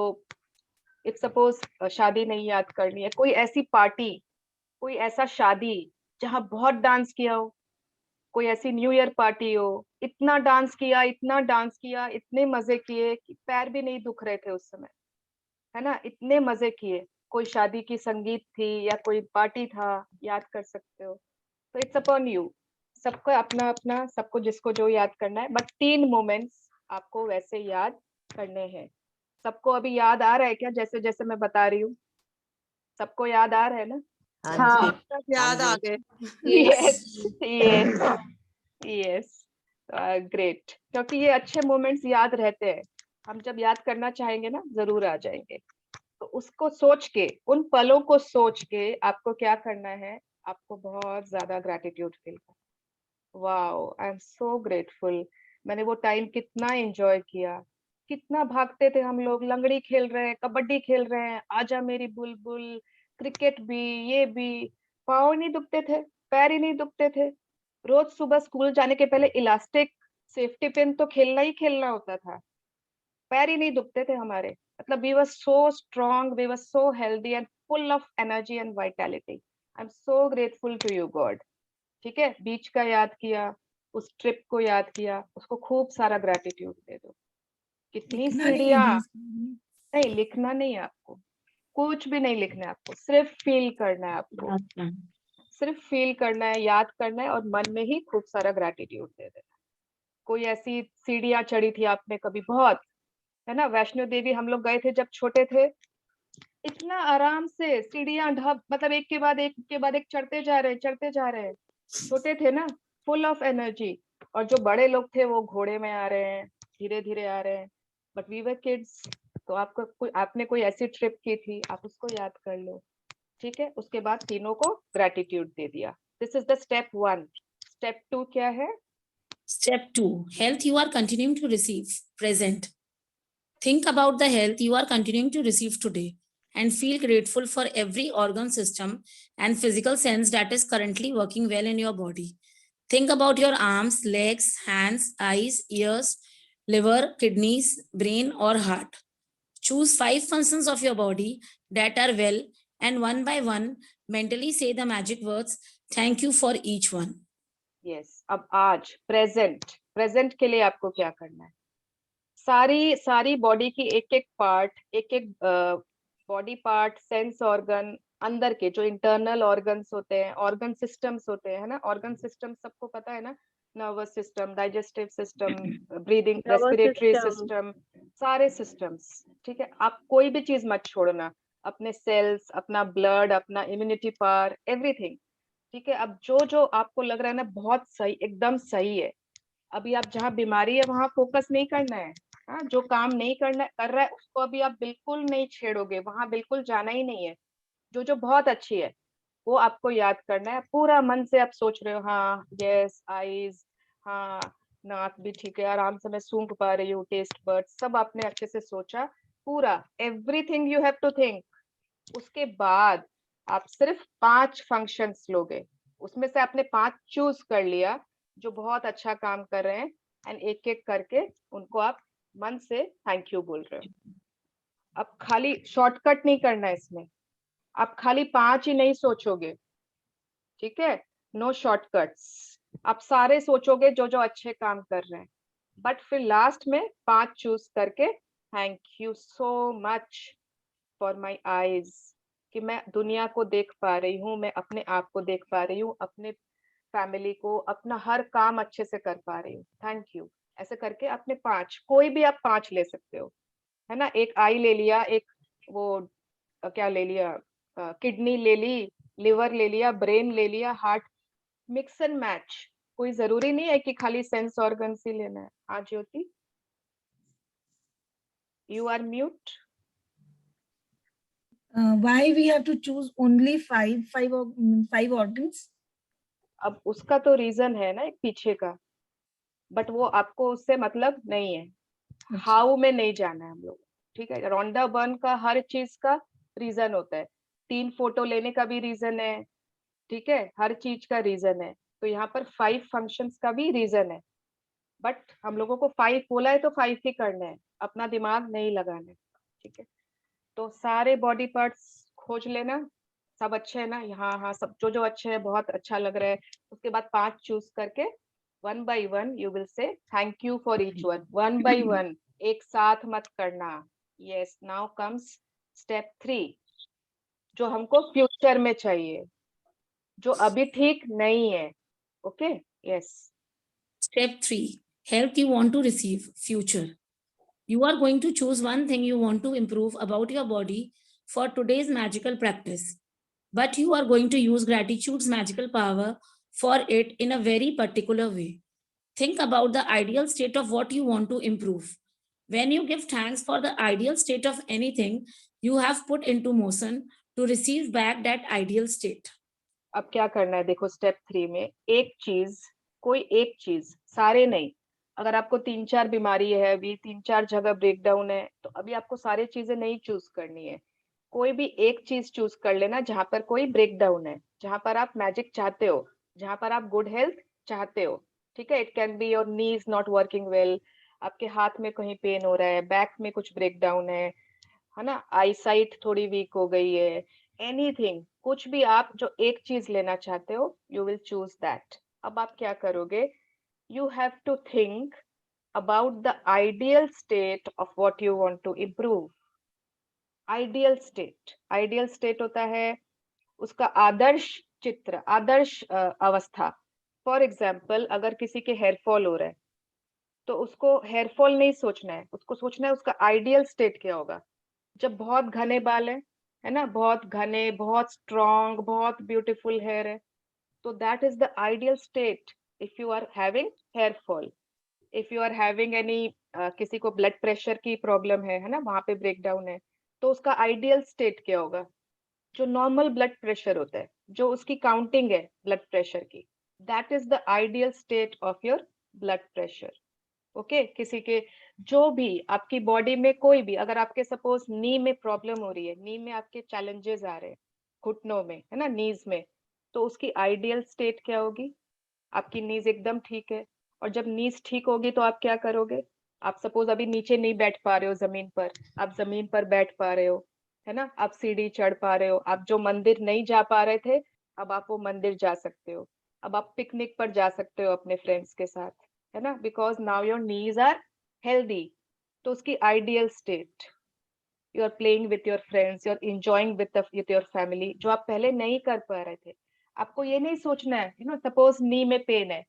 if suppose शादी नहीं याद करनी है, कोई ऐसी पार्टी, कोई ऐसा शादी जहां बहुत डांस किया हो, कोई ऐसी न्यू ईयर पार्टी हो, इतना डांस किया, इतना डांस किया, इतने मजे किए कि पैर भी नहीं दुख रहे थे उस समय, है ना, इतने मजे किए, कोई शादी की संगीत थी या कोई पार्टी था, याद कर सकते हो। तो इट्स अपॉन यू, सबको अपना अपना, सबको जिसको जो याद करना है, बट 3 मोमेंट्स आपको वैसे याद करने हैं। सबको अभी याद आ रहा है क्या, जैसे जैसे मैं बता रही हूँ, सबको याद आ रहा है ना? हाँ जी याद आ गए। यस यस यस, ग्रेट, क्योंकि ये अच्छे मोमेंट्स याद रहते हैं, हम जब याद करना चाहेंगे ना जरूर आ जाएंगे। तो उसको सोच के, उन पलों को सोच के आपको क्या करना है, आपको बहुत ज्यादा ग्रैटिट्यूड फील करना। Wow, I am so grateful, मैंने वो टाइम कितना एंजॉय किया, कितना भागते थे हम लोग, लंगड़ी खेल रहे हैं, कबड्डी खेल रहे हैं, आजा मेरी बुलबुल, क्रिकेट भी, ये भी, पाँव नहीं दुखते थे, पैर ही नहीं दुखते थे, रोज सुबह स्कूल जाने के पहले इलास्टिक सेफ्टी पिन तो खेलना ही खेलना होता था, पैर ही नहीं दुखते थे हमारे, मतलब we were so strong, we were so healthy and full of energy and vitality. I am so grateful to you god. ठीक है, बीच का याद किया, उस ट्रिप को याद किया, उसको खूब सारा ग्रैटिट्यूड दे दो। कितनी सीढ़ियां, नहीं लिखना नहीं है आपको, कुछ भी नहीं लिखना है आपको, सिर्फ फील करना है आपको, सिर्फ फील करना है, याद करना है और मन में ही खूब सारा ग्रैटिट्यूड दे देना। कोई ऐसी सीढ़ियां चढ़ी थी आपने कभी बहुत, है ना, वैष्णो देवी हम लोग गए थे जब छोटे थे, इतना आराम से सीढ़ियां ढब, मतलब एक के बाद एक चढ़ते जा रहे हैं, छोटे थे ना, फुल ऑफ एनर्जी, और जो बड़े लोग थे वो घोड़े में आ रहे हैं, धीरे धीरे आ रहे हैं, बट वी वर किड्स। तो आपने कोई ऐसी ट्रिप की थी, आप उसको याद कर लो। ठीक है, उसके बाद तीनों को ग्रैटिट्यूड दे दिया। This is the step 1। Step 2 क्या है? Step 2, health you are continuing to receive, present. Think about the health you are continuing to receive today and feel grateful for every organ system and physical sense that is currently working well in your body. Think about your arms, legs, hands, eyes, ears, liver, kidneys, brain or heart. Choose 5 functions of your body that are well and one by one mentally say the magic words, thank you for each one. Yes, अब आज present के लिए आपको क्या करना है, सारी body की एक एक बॉडी पार्ट, सेंस ऑर्गन, अंदर के जो इंटरनल ऑर्गन्स होते हैं, ऑर्गन सिस्टम्स होते हैं, है ना, ऑर्गन सिस्टम सबको पता है ना, nervous system, digestive system, breathing, respiratory system, सारे सिस्टम्स। ठीक है, आप कोई भी चीज मत छोड़ना, अपने सेल्स, अपना ब्लड, अपना इम्यूनिटी पावर, एवरीथिंग। ठीक है, अब जो जो आपको लग रहा है ना बहुत सही, एकदम सही है, अभी आप जहाँ बीमारी है वहां फोकस नहीं करना है। हाँ, जो काम नहीं करना कर रहा है उसको अभी आप बिल्कुल नहीं छेड़ोगे, वहां बिल्कुल जाना ही नहीं है। जो जो बहुत अच्छी है वो आपको याद करना है, पूरा मन से आप सोच रहे हो, हाँ यस आईज, हाँ नाक भी ठीक है, आराम से मैं सूंघ पा रही हूँ, टेस्ट बर्ड सब आपने अच्छे से सोचा, पूरा everything you have to think. उसके बाद आप सिर्फ 5 फंक्शंस लोगे, उसमें से आपने 5 चूज कर लिया जो बहुत अच्छा काम कर रहे हैं, एंड एक एक करके उनको आप मन से थैंक यू बोल रहे हो। अब खाली शॉर्टकट नहीं करना है इसमें, आप खाली 5 ही नहीं सोचोगे, ठीक है, नो शॉर्टकट्स, आप सारे सोचोगे जो जो अच्छे काम कर रहे हैं, बट फिर लास्ट में 5 चूज करके thank you so much for my eyes, कि मैं दुनिया को देख पा रही हूँ, मैं अपने आप को देख पा रही हूँ, अपने फैमिली को, अपना हर काम अच्छे से कर पा रही हूँ, थैंक यू। ऐसे करके अपने 5, कोई भी आप 5 ले सकते हो, है ना, एक आई ले लिया, एक वो क्या ले लिया, किडनी ले ली, लिवर ले लिया, ब्रेन ले लिया, हार्ट, मिक्स एंड मैच, कोई जरूरी नहीं है कि खाली सेंस ऑर्गन्स ही लेना है। हाँ Jyoti, you are mute. Why we have to choose only five organs? अब उसका तो रीजन है ना एक पीछे का, बट वो आपको उससे मतलब नहीं है, हाउ में नहीं जाना है हम लोग, ठीक है। रोंडा बर्न का हर चीज का रीजन होता है, 3 फोटो लेने का भी रीजन है, ठीक है, हर चीज का रीजन है, तो यहाँ पर 5 फंक्शंस का भी रीजन है, बट हम लोगों को 5 बोला है तो 5 ही करना है, अपना दिमाग नहीं लगाना है, ठीक है। तो सारे बॉडी पार्ट्स खोज लेना, सब अच्छे है ना, हाँ हाँ सब जो जो अच्छे है, बहुत अच्छा लग रहा है। उसके बाद 5 चूज करके 1 by 1 you will say thank you for each one, 1 by 1, एक साथ मत करना। यस, नाउ कम्स स्टेप 3, जो हमको फ्यूचर में चाहिए, जो अभी ठीक नहीं है। Okay, yes. Step 3, health you want to receive, future. You are going to choose one thing you want to improve about your body for today's magical practice. But you are going to use gratitude's magical power for it in a very particular way. Think about the ideal state of what you want to improve. When you give thanks for the ideal state of anything you have put into motion to receive back that ideal state. अब क्या करना है, देखो step 3 में एक चीज, कोई एक चीज, सारे नहीं, अगर आपको 3-4 बीमारी है, अभी 3-4 जगह ब्रेकडाउन है, तो अभी आपको सारी चीजें नहीं चूज करनी है, कोई भी एक चीज चूज कर लेना जहां पर कोई ब्रेकडाउन है, जहां पर आप मैजिक चाहते हो, जहां पर आप गुड हेल्थ चाहते हो, ठीक है। It can be your knees not working well, आपके हाथ में कहीं पेन हो रहा है, बैक में कुछ ब्रेकडाउन है ना, आई साइट थोड़ी वीक हो गई है, एनीथिंग, कुछ भी आप जो एक चीज लेना चाहते हो, यू विल चूज दैट। अब आप क्या करोगे, you have to think about the ideal state of what you want to improve. Ideal state होता है उसका आदर्श चित्र, आदर्श अवस्था। फॉर एग्जाम्पल, अगर किसी के हेयर फॉल हो रहा है, तो उसको हेयर फॉल नहीं सोचना है, उसको सोचना है उसका आइडियल स्टेट क्या होगा, जब बहुत घने बाल है ना, बहुत घने, बहुत स्ट्रॉन्ग, बहुत ब्यूटीफुल हेयर है, तो that is the ideal state if you are having hair fall. If you are having any, किसी को ब्लड प्रेशर की प्रॉब्लम है ना, वहां पे ब्रेकडाउन है, तो उसका आइडियल स्टेट क्या होगा, जो नॉर्मल ब्लड प्रेशर होता है, जो उसकी काउंटिंग है ब्लड प्रेशर की, that is the ideal state of your blood pressure. Okay, किसी के जो भी आपकी बॉडी में कोई भी, अगर आपके सपोज नी में प्रॉब्लम हो रही है, नी में आपके चैलेंजेस आ रहे हैं, घुटनों में है ना, नीज में, तो उसकी आइडियल स्टेट क्या होगी, आपकी नीज एकदम ठीक है, और जब नीज ठीक होगी तो आप क्या करोगे, आप सपोज अभी नीचे नहीं बैठ पा रहे हो जमीन पर, आप जमीन पर बैठ पा रहे हो, है ना, आप सीढ़ी चढ़ पा रहे हो, आप जो मंदिर नहीं जा पा रहे थे, अब आप वो मंदिर जा सकते हो, अब आप पिकनिक पर जा सकते हो अपने फ्रेंड्स के साथ, है ना, because now your knees are healthy. तो उसकी ideal state, you are playing with your friends, you are enjoying with your family, जो आप पहले नहीं कर पा रहे थे। आपको ये नहीं सोचना है, यू नो, सपोज नी में पेन है,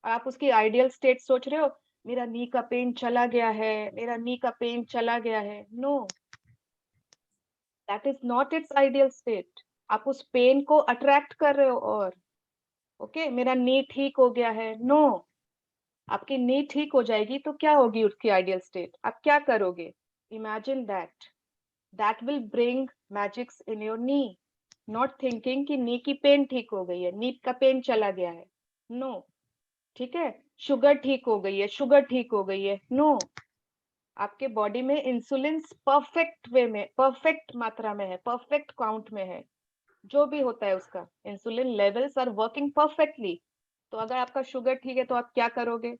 आप उसकी आइडियल स्टेट सोच रहे हो, मेरा नी का पेन चला गया है, मेरा नी का पेन चला गया है, no, that is not its ideal state. आप उस पेन को अट्रैक्ट कर रहे हो और ओके मेरा नी ठीक हो गया है, नो। आपकी नी ठीक हो जाएगी तो क्या होगी उसकी आइडियल स्टेट, आप क्या करोगे? Imagine that will bring magics in your knee, not thinking कि नी की पेन ठीक हो गई है, नी का पेन चला गया है, नो। ठीक है, शुगर ठीक हो गई है, शुगर ठीक हो गई है, नो। आपके बॉडी में इंसुलिन परफेक्ट वे में, परफेक्ट मात्रा में है, परफेक्ट काउंट में है, जो भी होता है उसका insulin levels are working perfectly. तो अगर आपका शुगर ठीक है तो आप क्या करोगे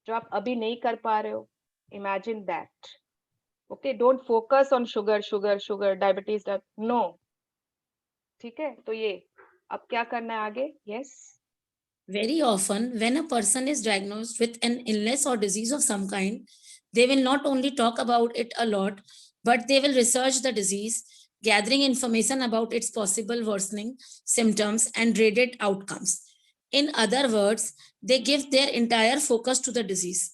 जो आप अभी नहीं कर पा रहे हो? Imagine that. Okay, don't focus on sugar sugar sugar, diabetes, no. ठीक है, तो ये अब क्या करना है आगे? Yes. Very often, when a person is diagnosed with an illness or disease of some kind, they will not only talk about it a lot, but they will research the disease, gathering information about its possible worsening symptoms and dreaded outcomes. In other words, they give their entire focus to the disease.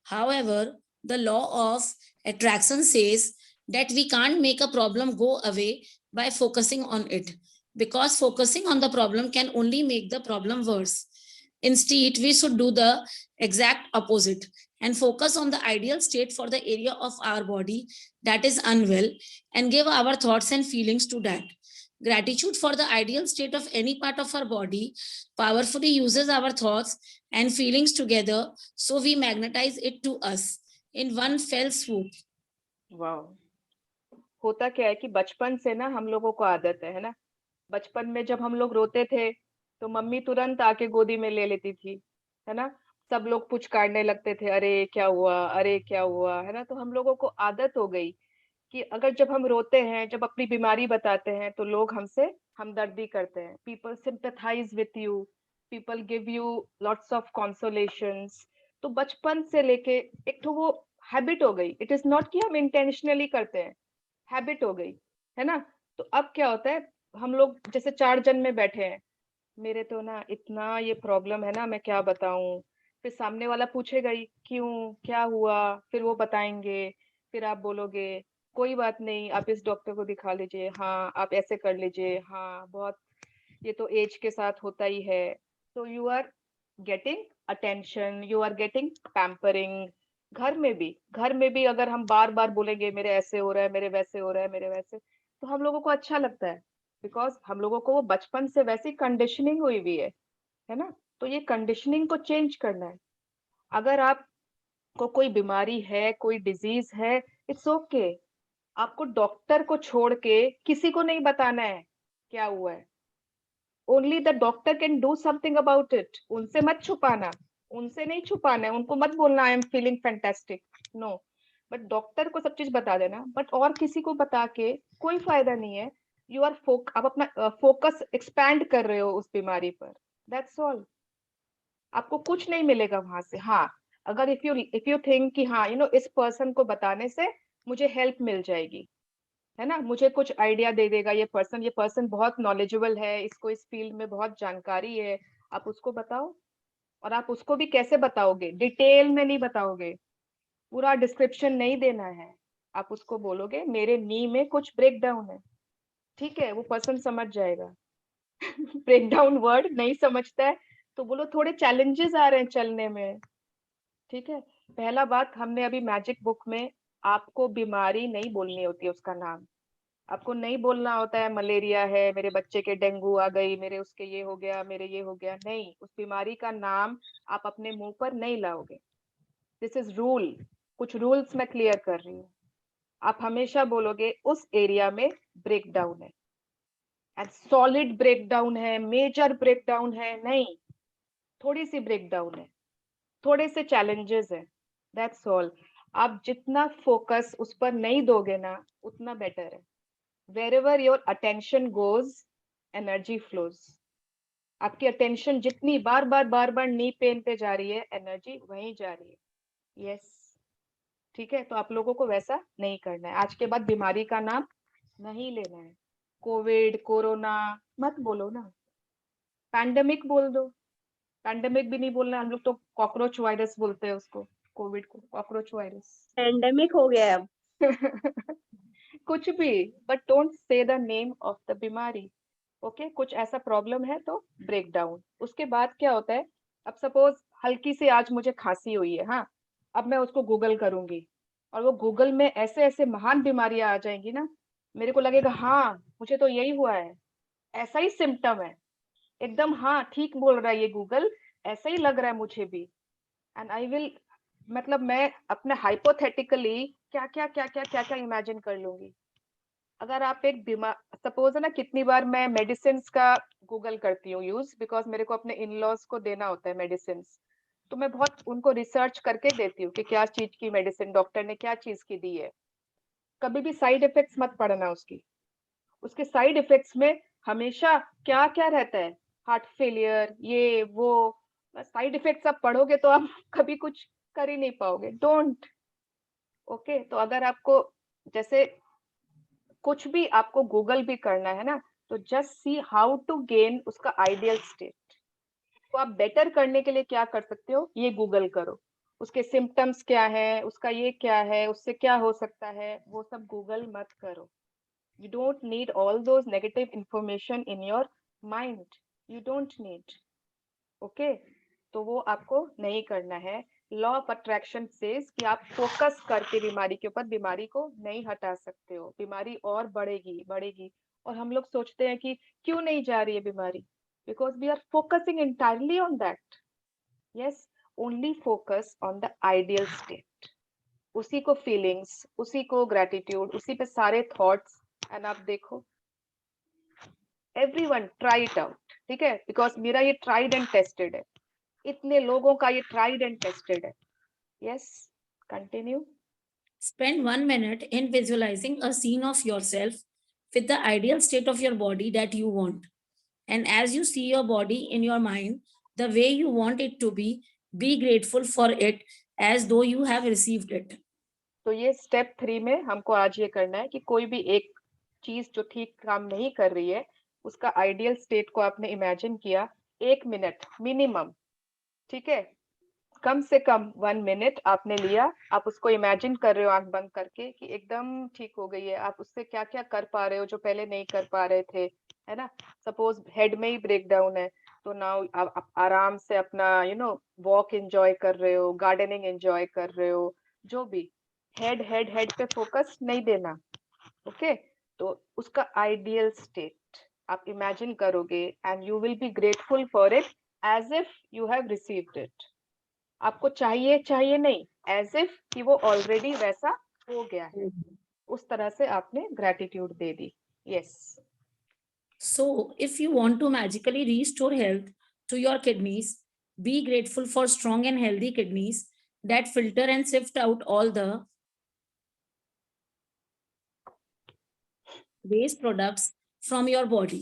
However, the law of attraction says that we can't make a problem go away by focusing on it, because focusing on the problem can only make the problem worse. Instead, we should do the exact opposite and focus on the ideal state for the area of our body that is unwell and give our thoughts and feelings to that. Gratitude for the ideal state of any part of our body powerfully uses our thoughts and feelings together, so we magnetize it to us in one fell swoop. वाह। होता क्या है कि बचपन से ना हम लोगों को आदत है ना, बचपन में जब हम लोग रोते थे तो मम्मी तुरंत आके गोदी में ले लेती थी, है ना। सब लोग पुचकारने लगते थे, अरे क्या हुआ, अरे क्या हुआ, है ना। तो हम लोगों को आदत हो गई कि अगर जब हम रोते हैं, जब अपनी बीमारी बताते हैं तो लोग हमसे हमदर्दी करते हैं। People sympathise with you, people give you lots of consolations. तो बचपन से लेके एक तो वो हैबिट हो गई, इट इज नॉट कि हम इंटेंशनली करते हैं, हैबिट हो गई, है ना। तो अब क्या होता है, हम लोग जैसे 4 जन में बैठे हैं, मेरे तो ना इतना ये प्रॉब्लम है ना, मैं क्या बताऊं। फिर सामने वाला पूछेगा ही क्यों, क्या हुआ, फिर वो बताएंगे, फिर आप बोलोगे कोई बात नहीं, आप इस डॉक्टर को दिखा लीजिए, हाँ आप ऐसे कर लीजिए, हाँ बहुत, ये तो एज के साथ होता ही है। तो you are getting attention, you are getting pampering. घर में भी अगर हम बार बार बोलेंगे मेरे ऐसे हो रहा है, मेरे वैसे हो रहा है, मेरे वैसे, तो हम लोगों को अच्छा लगता है, बिकॉज हम लोगों को वो बचपन से वैसी कंडीशनिंग हुई हुई है ना। तो ये कंडीशनिंग को चेंज करना है। अगर आपको कोई बीमारी है, कोई डिजीज है, इट्स ओके। आपको डॉक्टर को छोड़ के किसी को नहीं बताना है क्या हुआ है। Only the doctor can do something about it. उनसे मत छुपाना, उनसे नहीं छुपाना है, उनको मत बोलना I am feeling fantastic, no. But doctor को सब चीज बता देना, बट और किसी को बता के कोई फायदा नहीं है। यू आर आप अपना फोकस एक्सपैंड कर रहे हो उस बीमारी पर, दैट्स ऑल। आपको कुछ नहीं मिलेगा वहां से। हाँ, अगर इफ यू थिंक कि हाँ इस पर्सन को बताने से मुझे हेल्प मिल जाएगी, है ना, मुझे कुछ आइडिया दे देगा ये पर्सन बहुत नॉलेजेबल है, इसको इस फील्ड में बहुत जानकारी है, आप उसको बताओ। और आप उसको भी कैसे बताओगे? डिटेल में नहीं बताओगे, पूरा डिस्क्रिप्शन नहीं देना है। आप उसको बोलोगे मेरे नी में कुछ ब्रेक डाउन है, ठीक है, वो पर्सन समझ जाएगा। ब्रेक डाउन वर्ड नहीं समझता है तो बोलो थोड़े चैलेंजेस आ रहे हैं चलने में, ठीक है। पहला बात, हमने अभी मैजिक बुक में आपको बीमारी नहीं बोलनी होती है, उसका नाम आपको नहीं बोलना होता है। मलेरिया है, मेरे बच्चे के डेंगू आ गई, मेरे उसके ये हो गया, मेरे ये हो गया, नहीं, उस बीमारी का नाम आप अपने मुंह पर नहीं लाओगे। दिस इज रूल, कुछ रूल्स मैं क्लियर कर रही हूँ। आप हमेशा बोलोगे उस एरिया में ब्रेक डाउन है, एंड सॉलिड ब्रेक डाउन है, मेजर ब्रेक डाउन है, नहीं, थोड़ी सी ब्रेक डाउन है, थोड़े से चैलेंजेस है, दैट्स ऑल। आप जितना फोकस उस पर नहीं दोगे ना, उतना बेटर है। wherever your attention goes, energy flows। आपकी अटेंशन जितनी बार बार नी पेन पे जा रही है, एनर्जी वहीं जा रही है। यस, ठीक है। तो आप लोगों को वैसा नहीं करना है। आज के बाद बीमारी का नाम नहीं लेना है। कोविड, कोरोना मत बोलो ना, पैंडेमिक बोल दो। पैंडेमिक भी नहीं बोलना, हम लोग तो कॉकरोच वायरस बोलते हैं उसको, कोविड को कॉकरोच वायरस। पेंडेमिक हो गया अब। कुछ भी, but don't say the name of the बीमारी। ओके, कुछ ऐसा प्रॉब्लम है तो ब्रेक डाउन। उसके बाद क्या होता है, अब सपोज हल्की सी आज मुझे खांसी हुई है, हाँ, अब मैं उसको गूगल करूंगी और वो गूगल में ऐसे ऐसे महान बीमारियां आ जाएंगी ना, मेरे को लगेगा हाँ मुझे तो यही हुआ है, ऐसा ही सिम्टम है एकदम, हाँ ठीक बोल रहा है ये गूगल, ऐसा ही लग रहा है मुझे भी। एंड आई विल, मतलब मैं अपने हाइपोथेटिकली क्या क्या क्या क्या क्या क्या इमेजिन कर लूंगी। अगर आप एक बीमार, सपोज है ना, कितनी बार मैं मेडिसिन का गूगल करती हूँ यूज, बिकॉज मेरे को अपने इन लॉज को देना होता है मेडिसिन, तो मैं बहुत उनको रिसर्च करके देती हूँ कि क्या चीज की मेडिसिन डॉक्टर ने क्या चीज की दी है। कभी भी साइड इफेक्ट्स मत पढ़ना उसकी, उसके साइड इफेक्ट्स में हमेशा क्या क्या रहता है, हार्ट फेलियर, ये वो, साइड इफेक्ट्स आप पढ़ोगे तो आप कभी कुछ कर ही नहीं पाओगे। डोंट। ओके, तो अगर आपको जैसे कुछ भी आपको गूगल भी करना है ना, तो just see how to gain उसका आइडियल स्टेट। तो आप बेटर करने के लिए क्या कर सकते हो, ये गूगल करो, उसके सिम्टम्स क्या है, उसका ये क्या है, उससे क्या हो सकता है, वो सब गूगल मत करो। You don't need all those negative information in your mind. You don't need. Okay? तो वो आपको नहीं करना है। लॉ ऑफ अट्रैक्शन सेज कि आप फोकस करके बीमारी के ऊपर बीमारी को नहीं हटा सकते हो, बीमारी और बढ़ेगी बढ़ेगी। और हम लोग सोचते हैं कि क्यों नहीं जा रही है बीमारी, because we are focusing entirely on that. Yes, only focus on the ideal state. उसी को फीलिंग्स, उसी को ग्रेटिट्यूड, उसी पे सारे थॉट्स, एंड आप देखो एवरीवन ट्राई इट आउट, ठीक है, बिकॉज मेरा ये ट्राइड एंड टेस्टेड है, इतने लोगों का ये ट्राइड एंड टेस्टेड है। Yes, continue. Spend 1 minute in visualizing a scene of yourself with the ideal state of your body that you want. And as you see your body in your mind, the way you want it to be grateful for it as though you have received it. तो ये step 3 में हमको आज ये करना है कि कोई भी एक चीज जो ठीक काम नहीं कर रही है, उसका आइडियल स्टेट को आपने इमेजिन किया 1 मिनट मिनिमम, ठीक है, कम से कम 1 मिनट आपने लिया, आप उसको इमेजिन कर रहे हो आंख बंद करके कि एकदम ठीक हो गई है, आप उससे क्या क्या कर पा रहे हो जो पहले नहीं कर पा रहे थे, है ना। सपोज हेड में ही ब्रेक डाउन है, तो नाउ आप आराम से अपना वॉक एंजॉय कर रहे हो, गार्डनिंग एंजॉय कर रहे हो, जो भी, हेड हेड हेड पे फोकस नहीं देना। ओके, तो उसका आइडियल स्टेट आप इमेजिन करोगे and you will be grateful for it as if you have received it. आपको चाहिए चाहिए नहीं, एज इफ कि वो ऑलरेडी वैसा हो गया है, उस तरह से आपने gratitude they the. Yes. So if you want to magically restore health to your kidneys, be grateful for strong and healthy kidneys that filter and sift out all the waste products from your body.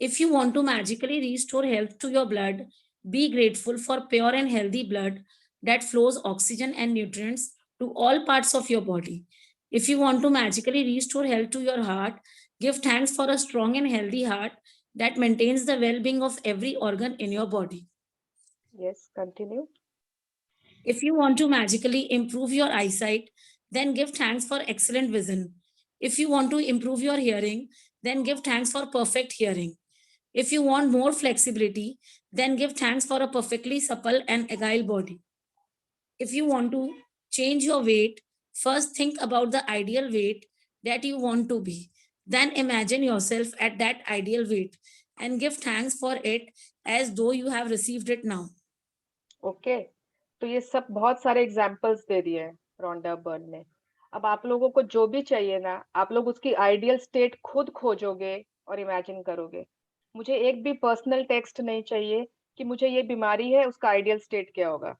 If you want to magically restore health to your blood, be grateful for pure and healthy blood that flows oxygen and nutrients to all parts of your body. If you want to magically restore health to your heart, give thanks for a strong and healthy heart that maintains the well-being of every organ in your body. Yes, continue. If you want to magically improve your eyesight, then give thanks for excellent vision. If you want to improve your hearing, then give thanks for perfect hearing. If you want more flexibility, then give thanks for a perfectly supple and agile body. If you want to change your weight, first think about the ideal weight that you want to be. Then imagine yourself at that ideal weight and give thanks for it as though you have received it now. Okay. तो ये सब बहुत सारे examples दे दिए हैं Rhonda Byrne ने। अब आप लोगों को जो भी चाहिए ना, आप लोग उसकी आइडियल स्टेट खुद खोजोगे और इमेजिन करोगे। मुझे एक भी पर्सनल टेक्स्ट नहीं चाहिए कि मुझे ये बीमारी है, उसका आइडियल स्टेट क्या होगा,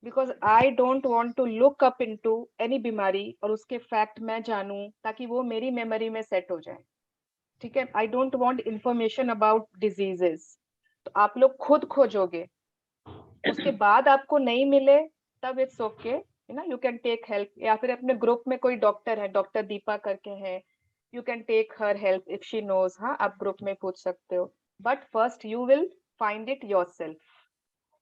because I don't want to look up into any बीमारी और उसके फैक्ट मैं जानूं ताकि वो मेरी मेमोरी में सेट हो जाए, ठीक है। आई don't want information about diseases. तो आप लोग खुद खोजोगे, उसके बाद आपको नहीं मिले तब it's okay, you can take help, या फिर अपने ग्रुप में कोई डॉक्टर है, डॉक्टर दीपा करके हैं, you can take her help if she knows. हाँ, आप ग्रुप में पूछ सकते हो, but first you will find it yourself,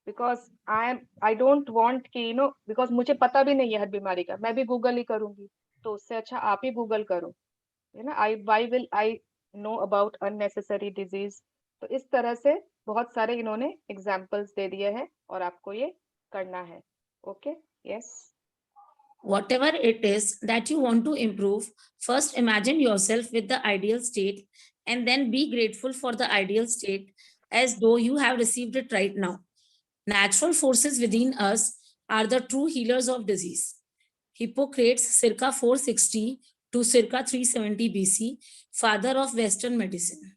because I don't want कि बिकॉज मुझे पता भी नहीं है हर बीमारी का, मैं भी गूगल ही करूंगी, तो उससे अच्छा आप ही गूगल करो, है ना, why will I know about unnecessary disease। तो इस तरह से बहुत सारे इन्होंने एग्जाम्पल्स दे दिए हैं और आपको ये करना है। Okay, yes. Whatever it is that you want to improve, first imagine yourself with the ideal state and then be grateful for the ideal state as though you have received it right now. Natural forces within us are the true healers of disease. Hippocrates, circa 460 to circa 370 BC, father of Western medicine.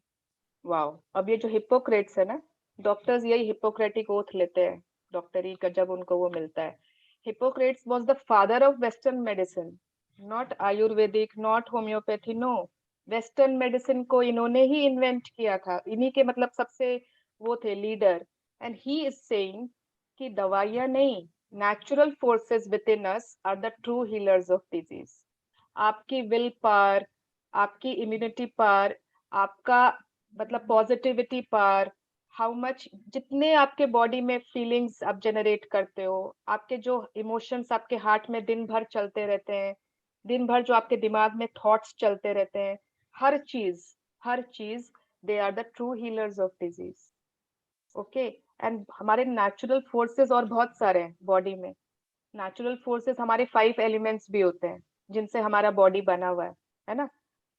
Wow, अब ये जो Hippocrates है ना, doctors यही Hippocratic oath लेते हैं डॉक्टरी का जब उनको वो मिलता है। Hippocrates was the father of western medicine, not ayurvedic, not homeopathy, no, western medicine को इन्होंने ही इन्वेंट किया था। इन्हीं के मतलब सबसे वो थे leader. And he is saying कि दवाइयां नहीं, natural forces within us are the true healers of disease. आपकी विल पावर, आपकी इम्यूनिटी पावर, आपका मतलब पॉजिटिविटी पावर, हाउ मच, जितने आपके बॉडी में फीलिंग्स आप जनरेट करते हो, आपके जो इमोशंस आपके हार्ट में दिन भर चलते रहते हैं, दिन भर जो आपके दिमाग में थॉट्स चलते रहते हैं, हर चीज they are the true healers of disease. Okay, and हमारे नेचुरल फोर्सेस और बहुत सारे हैं बॉडी में। नेचुरल फोर्सेस हमारे 5 एलिमेंट्स भी होते हैं जिनसे हमारा बॉडी बना हुआ है ना।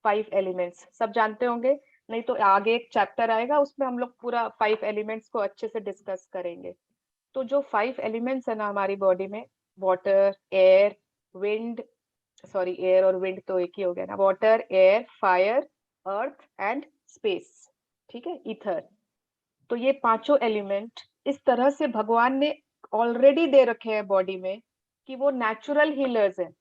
5 एलिमेंट्स सब जानते होंगे, नहीं तो आगे एक चैप्टर आएगा उसमें हम लोग पूरा 5 एलिमेंट्स को अच्छे से डिस्कस करेंगे। तो जो 5 एलिमेंट्स है ना हमारी बॉडी में, water, air, wind, sorry air और विंड तो एक ही हो गया ना, water, air, fire, earth and space, ठीक है, ईथर। तो ये पांचों एलिमेंट इस तरह से भगवान ने ऑलरेडी दे रखे हैं बॉडी में कि वो नेचुरल हीलर्स हैं।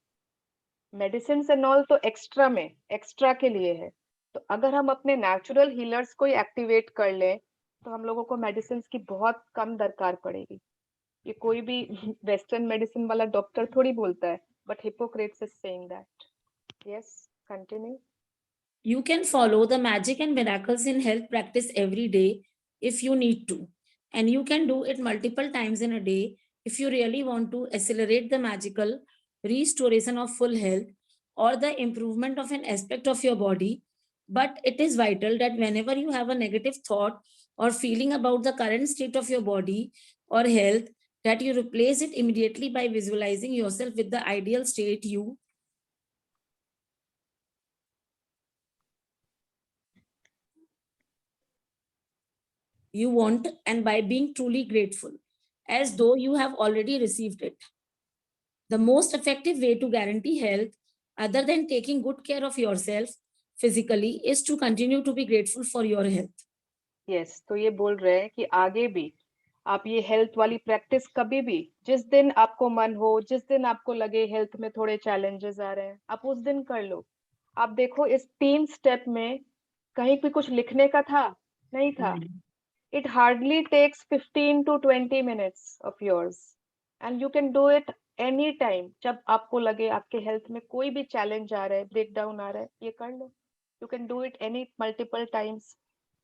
मेडिसिन एंड ऑल तो एक्स्ट्रा में, एक्स्ट्रा के लिए है। तो अगर हम अपने नेचुरल हीलर्स को एक्टिवेट कर लें तो हम लोगों को मेडिसिन की बहुत कम दरकार पड़ेगी। ये कोई भी वेस्टर्न मेडिसिन वाला डॉक्टर थोड़ी बोलता है, but Hippocrates is saying that. Yes, continue. You can follow the magic and miracles in health practice every day if you need to. And you can do it multiple times in a day if you really want to accelerate the magical restoration of full health or the improvement of an aspect of your body. But it is vital that whenever you have a negative thought or feeling about the current state of your body or health, that you replace it immediately by visualizing yourself with the ideal state you want, and by being truly grateful, as though you have already received it. The most effective way to guarantee health, other than taking good care of yourself physically, is to continue to be grateful for your health. Yes, तो ये बोल रहे हैं कि आगे भी आप ये हेल्थ वाली प्रैक्टिस कभी भी, जिस दिन आपको मन हो, जिस दिन आपको लगे हेल्थ में थोड़े चैलेंजेस आ रहे हैं, आप उस दिन कर लो। आप देखो इस 3 स्टेप में कहीं भी कुछ लिखने का था नहीं था। It hardly takes 15 to 20 minutes of yours and you can do it any time। जब आपको लगे आपके हेल्थ में कोई भी चैलेंज आ रहा है, ब्रेक डाउन आ रहा है, ये कर लो। You can do it any multiple times।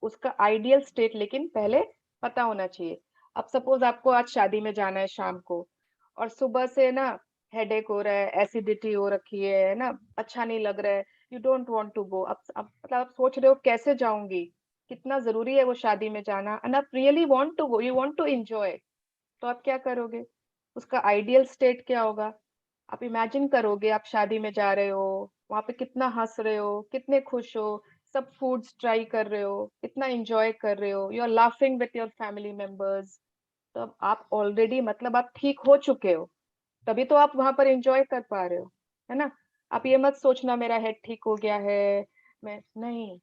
उसका आइडियल स्टेट लेकिन पहले पता होना चाहिए। अब सपोज आपको आज शादी में जाना है शाम को और सुबह से ना हेडेक हो रहा है, एसिडिटी हो रखी है ना, अच्छा नहीं लग रहा है, you don't want to go. अब मतलब आप सोच रहे हो कैसे जाऊंगी, कितना जरूरी है वो शादी में जाना, एंड आप really want to go, you want to enjoy, तो आप क्या करोगे? उसका आइडियल स्टेट क्या होगा? आप इमेजिन करोगे आप शादी में जा रहे हो, वहां पे कितना हंस रहे हो, कितने खुश हो, सब फूड्स ट्राई कर रहे हो, कितना एंजॉय कर रहे हो, you are laughing with your family members. तो आप ऑलरेडी मतलब आप ठीक हो चुके हो, तभी तो आप वहां पर एंजॉय कर पा रहे हो, है ना। आप ये मत सोचना मेरा हेड ठीक हो गया है, मैं नहीं,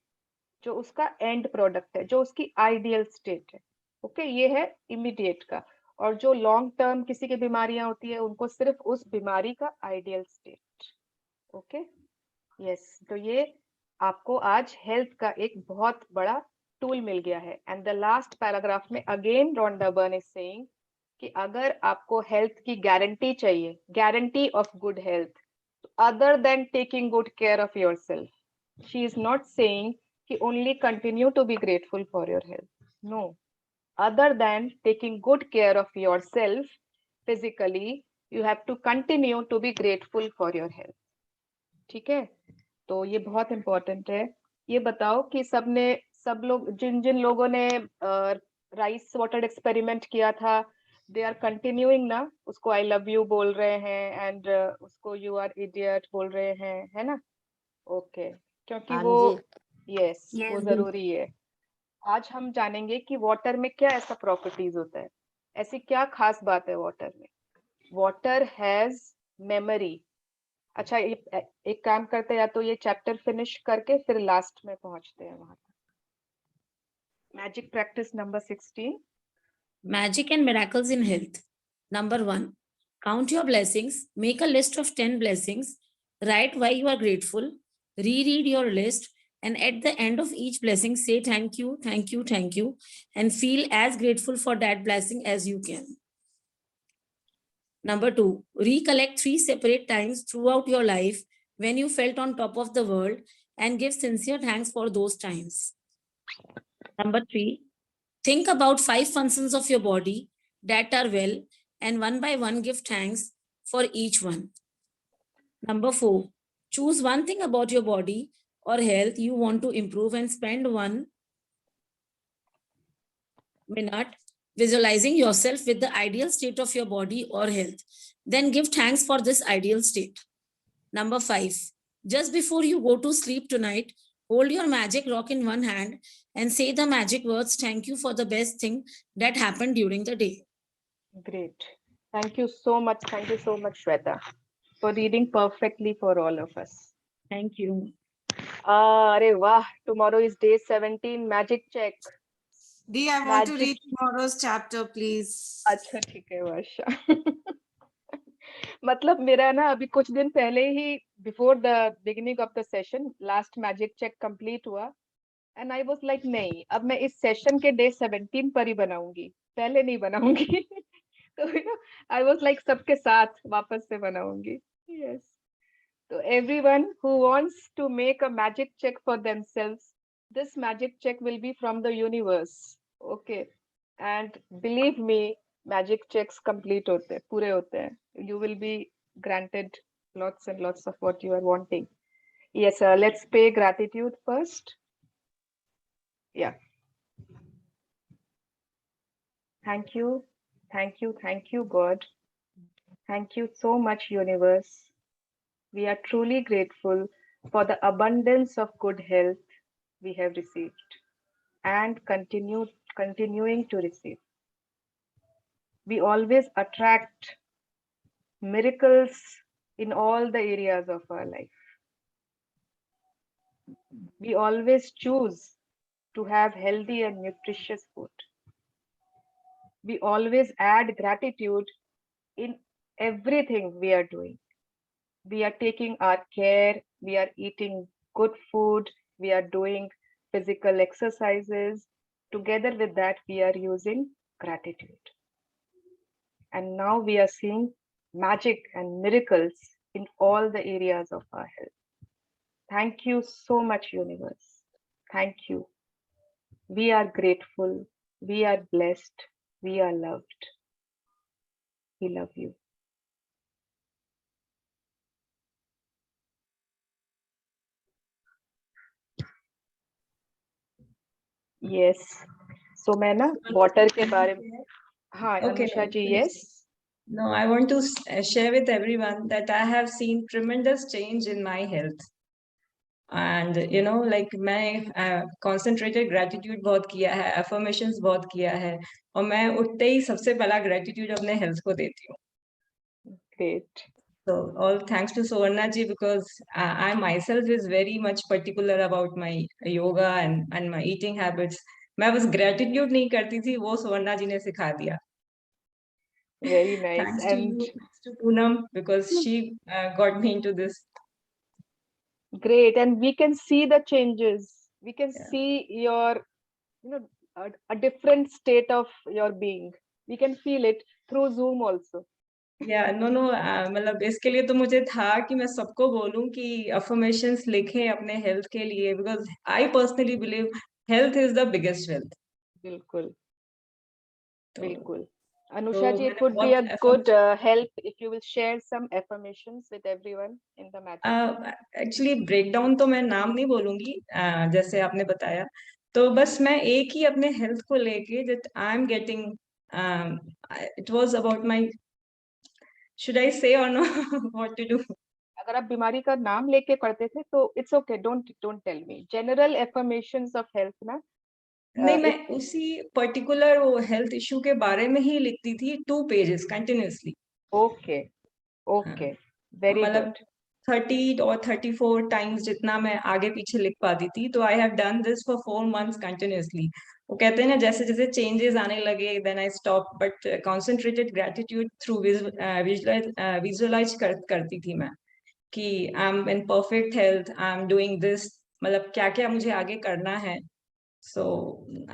जो उसका एंड प्रोडक्ट है, जो उसकी आइडियल स्टेट है। ओके, ये है इमीडिएट का। और जो लॉन्ग टर्म किसी की बीमारियां होती है उनको सिर्फ उस बीमारी का आइडियल स्टेट। ओके, यस, तो ये आपको आज हेल्थ का एक बहुत बड़ा टूल मिल गया है। एंड द लास्ट पैराग्राफ में again Rhonda Byrne is saying कि अगर आपको हेल्थ की गारंटी चाहिए, guarantee of good health, other than taking good care of yourself, she is not saying कि only continue to be grateful for your health. No, other than taking good care of yourself physically, you have to continue to be grateful for your health. ठीक है, तो ये बहुत important है। ये बताओ कि सब लोग जिन जिन लोगों ने राइस वाटर एक्सपेरिमेंट किया था, दे आर कंटिन्यूइंग ना? उसको आई लव यू बोल रहे हैं एंड उसको यू आर इडियट बोल रहे हैं, है ना? ओके, क्योंकि हाँ वो जी। यस वो Yes, जरूरी है। आज हम जानेंगे कि वाटर में क्या ऐसा प्रॉपर्टीज होता है, ऐसी क्या खास बात है वाटर में। Water has memory. अच्छा, एक काम करते हैं, या तो ये चैप्टर फिनिश करके फिर लास्ट में पहुंचते हैं वहां तक। Magic practice number 16। Magic and miracles in health. Number 1, count your blessings. Make a list of 10 blessings. Write why you are grateful. Reread your list. And at the end of each blessing, say thank you, thank you, thank you. And feel as grateful for that blessing as you can. Number 2, recollect 3 separate times throughout your life when you felt on top of the world and give sincere thanks for those times. Number 3, think about 5 functions of your body that are well, and one by one give thanks for each one. Number 4, choose one thing about your body or health you want to improve and spend 1 minute visualizing yourself with the ideal state of your body or health. Then give thanks for this ideal state. Number 5, just before you go to sleep tonight, hold your magic rock in one hand and say the magic words, thank you for the best thing that happened during the day. Great. Thank you so much. Thank you so much, Shweta, for reading perfectly for all of us. Thank you. अरे वाह, tomorrow is day 17 magic check. Dee, I want to Magic- read tomorrow's chapter, please. अच्छा ठीक है वर्षा। मतलब मेरा ना अभी कुछ दिन पहले ही before the beginning of the session last magic check complete हुआ एंड आई वाज लाइक नहीं, अब मैं इस सेशन के डे 17 पर ही बनाऊंगी, पहले नहीं बनाऊंगी। तो आई वाज लाइक सबके साथ वापस से बनाऊंगी। यस, तो everyone who wants to make a magic check for themselves, this magic check will be from the universe. Okay, and believe me, magic checks complete होते हैं, पूरे होते हैं। You will be granted lots and lots of what you are wanting. Yes, let's pay gratitude first. Yeah. Thank you. Thank you. Thank you, God. Thank you so much, universe. We are truly grateful for the abundance of good health we have received and continuing to receive. We always attract miracles in all the areas of our life. We always choose to have healthy and nutritious food. We always add gratitude in everything we are doing. We are taking our care, we are eating good food, we are doing physical exercises. Together with that, we are using gratitude. And now we are seeing magic and miracles in all the areas of our health. Thank you so much, universe. Thank you. We are grateful. We are blessed. We are loved. We love you. Yes. So मैं ना water के बारे में, हाँ अनुषा जी, yes. No, I want to share with everyone that I have seen tremendous change in my health. And you know, like मैं concentrated gratitude बहुत किया है, affirmations बहुत किया है, और मैं उठते ही सबसे पहला gratitude अपने health को देती हूँ. Great. So all thanks to Suvarna ji, because I myself is very much particular about my yoga and my eating habits. मैं बस gratitude नहीं करती थी, वो सुवर्णा जी ने सिखा दिया. Very nice. Thanks And to you, thanks to Poonam, because she got me into this. Great. And we can see the changes. We can see your, a different state of your being. We can feel it through Zoom also. Yeah, no, मतलब इसके लिए तो मुझे था कि मैं सबको बोलूं कि affirmations लिखें अपने health के लिए, because I personally believe health is the biggest wealth. बिल्कुल, बिल्कुल. Anusha तो ji, it मैंने would be बहुत a good help if you will share some affirmations with everyone in the magic group. Actually breakdown तो मैं नाम नहीं बोलूंगी, जैसे आपने बताया, तो बस मैं एक ही अपने हेल्थ को लेके that I am getting, it was about my, should I से और नो व्हाट टू डू? अगर आप बीमारी का नाम लेके पढ़ते थे तो it's okay, don't tell me, general affirmations of health ना। नहीं, मैं उसी पर्टिकुलर वो हेल्थ इशू के बारे में ही लिखती थी 2 pages continuously. Okay okay, very मतलब गुड। 30 और 34 टाइम्स जितना मैं आगे पीछे लिख पाती थी, तो I have done this for 4 months continuously. वो कहते हैं ना, जैसे जैसे चेंजेस आने लगे then I stop, but concentrated gratitude through visualize करती थी मैं कि I am in perfect health, I am doing this, मतलब क्या क्या मुझे आगे करना है। So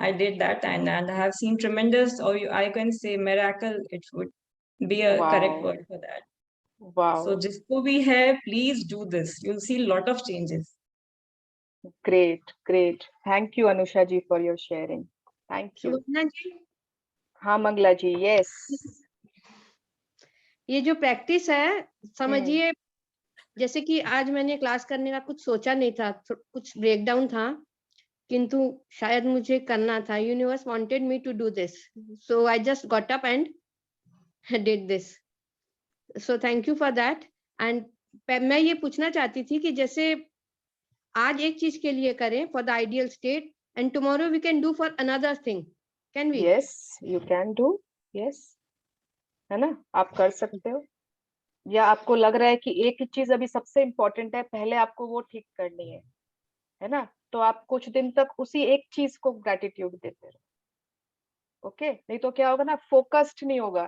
I did that, and I have seen tremendous, or I can say miracle, it would be a correct Wow. word for that. Wow. So जिसको भी है, please do this. You'll see a lot of changes. Great, great. Thank you, Anusha ji, for your sharing. Thank you. सुवर्णा जी, हाँ मंगला जी, yes. ये जो practice है, समझिए जैसे कि आज मैंने क्लास करने का कुछ सोचा नहीं था, कुछ ब्रेकडाउन था, किंतु शायद मुझे करना था। Universe wanted me to do this, so I just got up and did this, so thank you for that. एंड मैं ये पूछना चाहती थी कि जैसे आज एक चीज के लिए करें for the ideal state, and tomorrow we can do for another thing, can we? Yes, you can do. Yes, है ना, आप कर सकते हो। या आपको लग रहा है कि एक चीज अभी सबसे इम्पोर्टेंट है, पहले आपको वो ठीक करनी है ना, तो आप कुछ दिन तक उसी एक चीज को ग्रेटिट्यूड देते रहो। ओके, नहीं तो क्या होगा ना, फोकस्ड नहीं होगा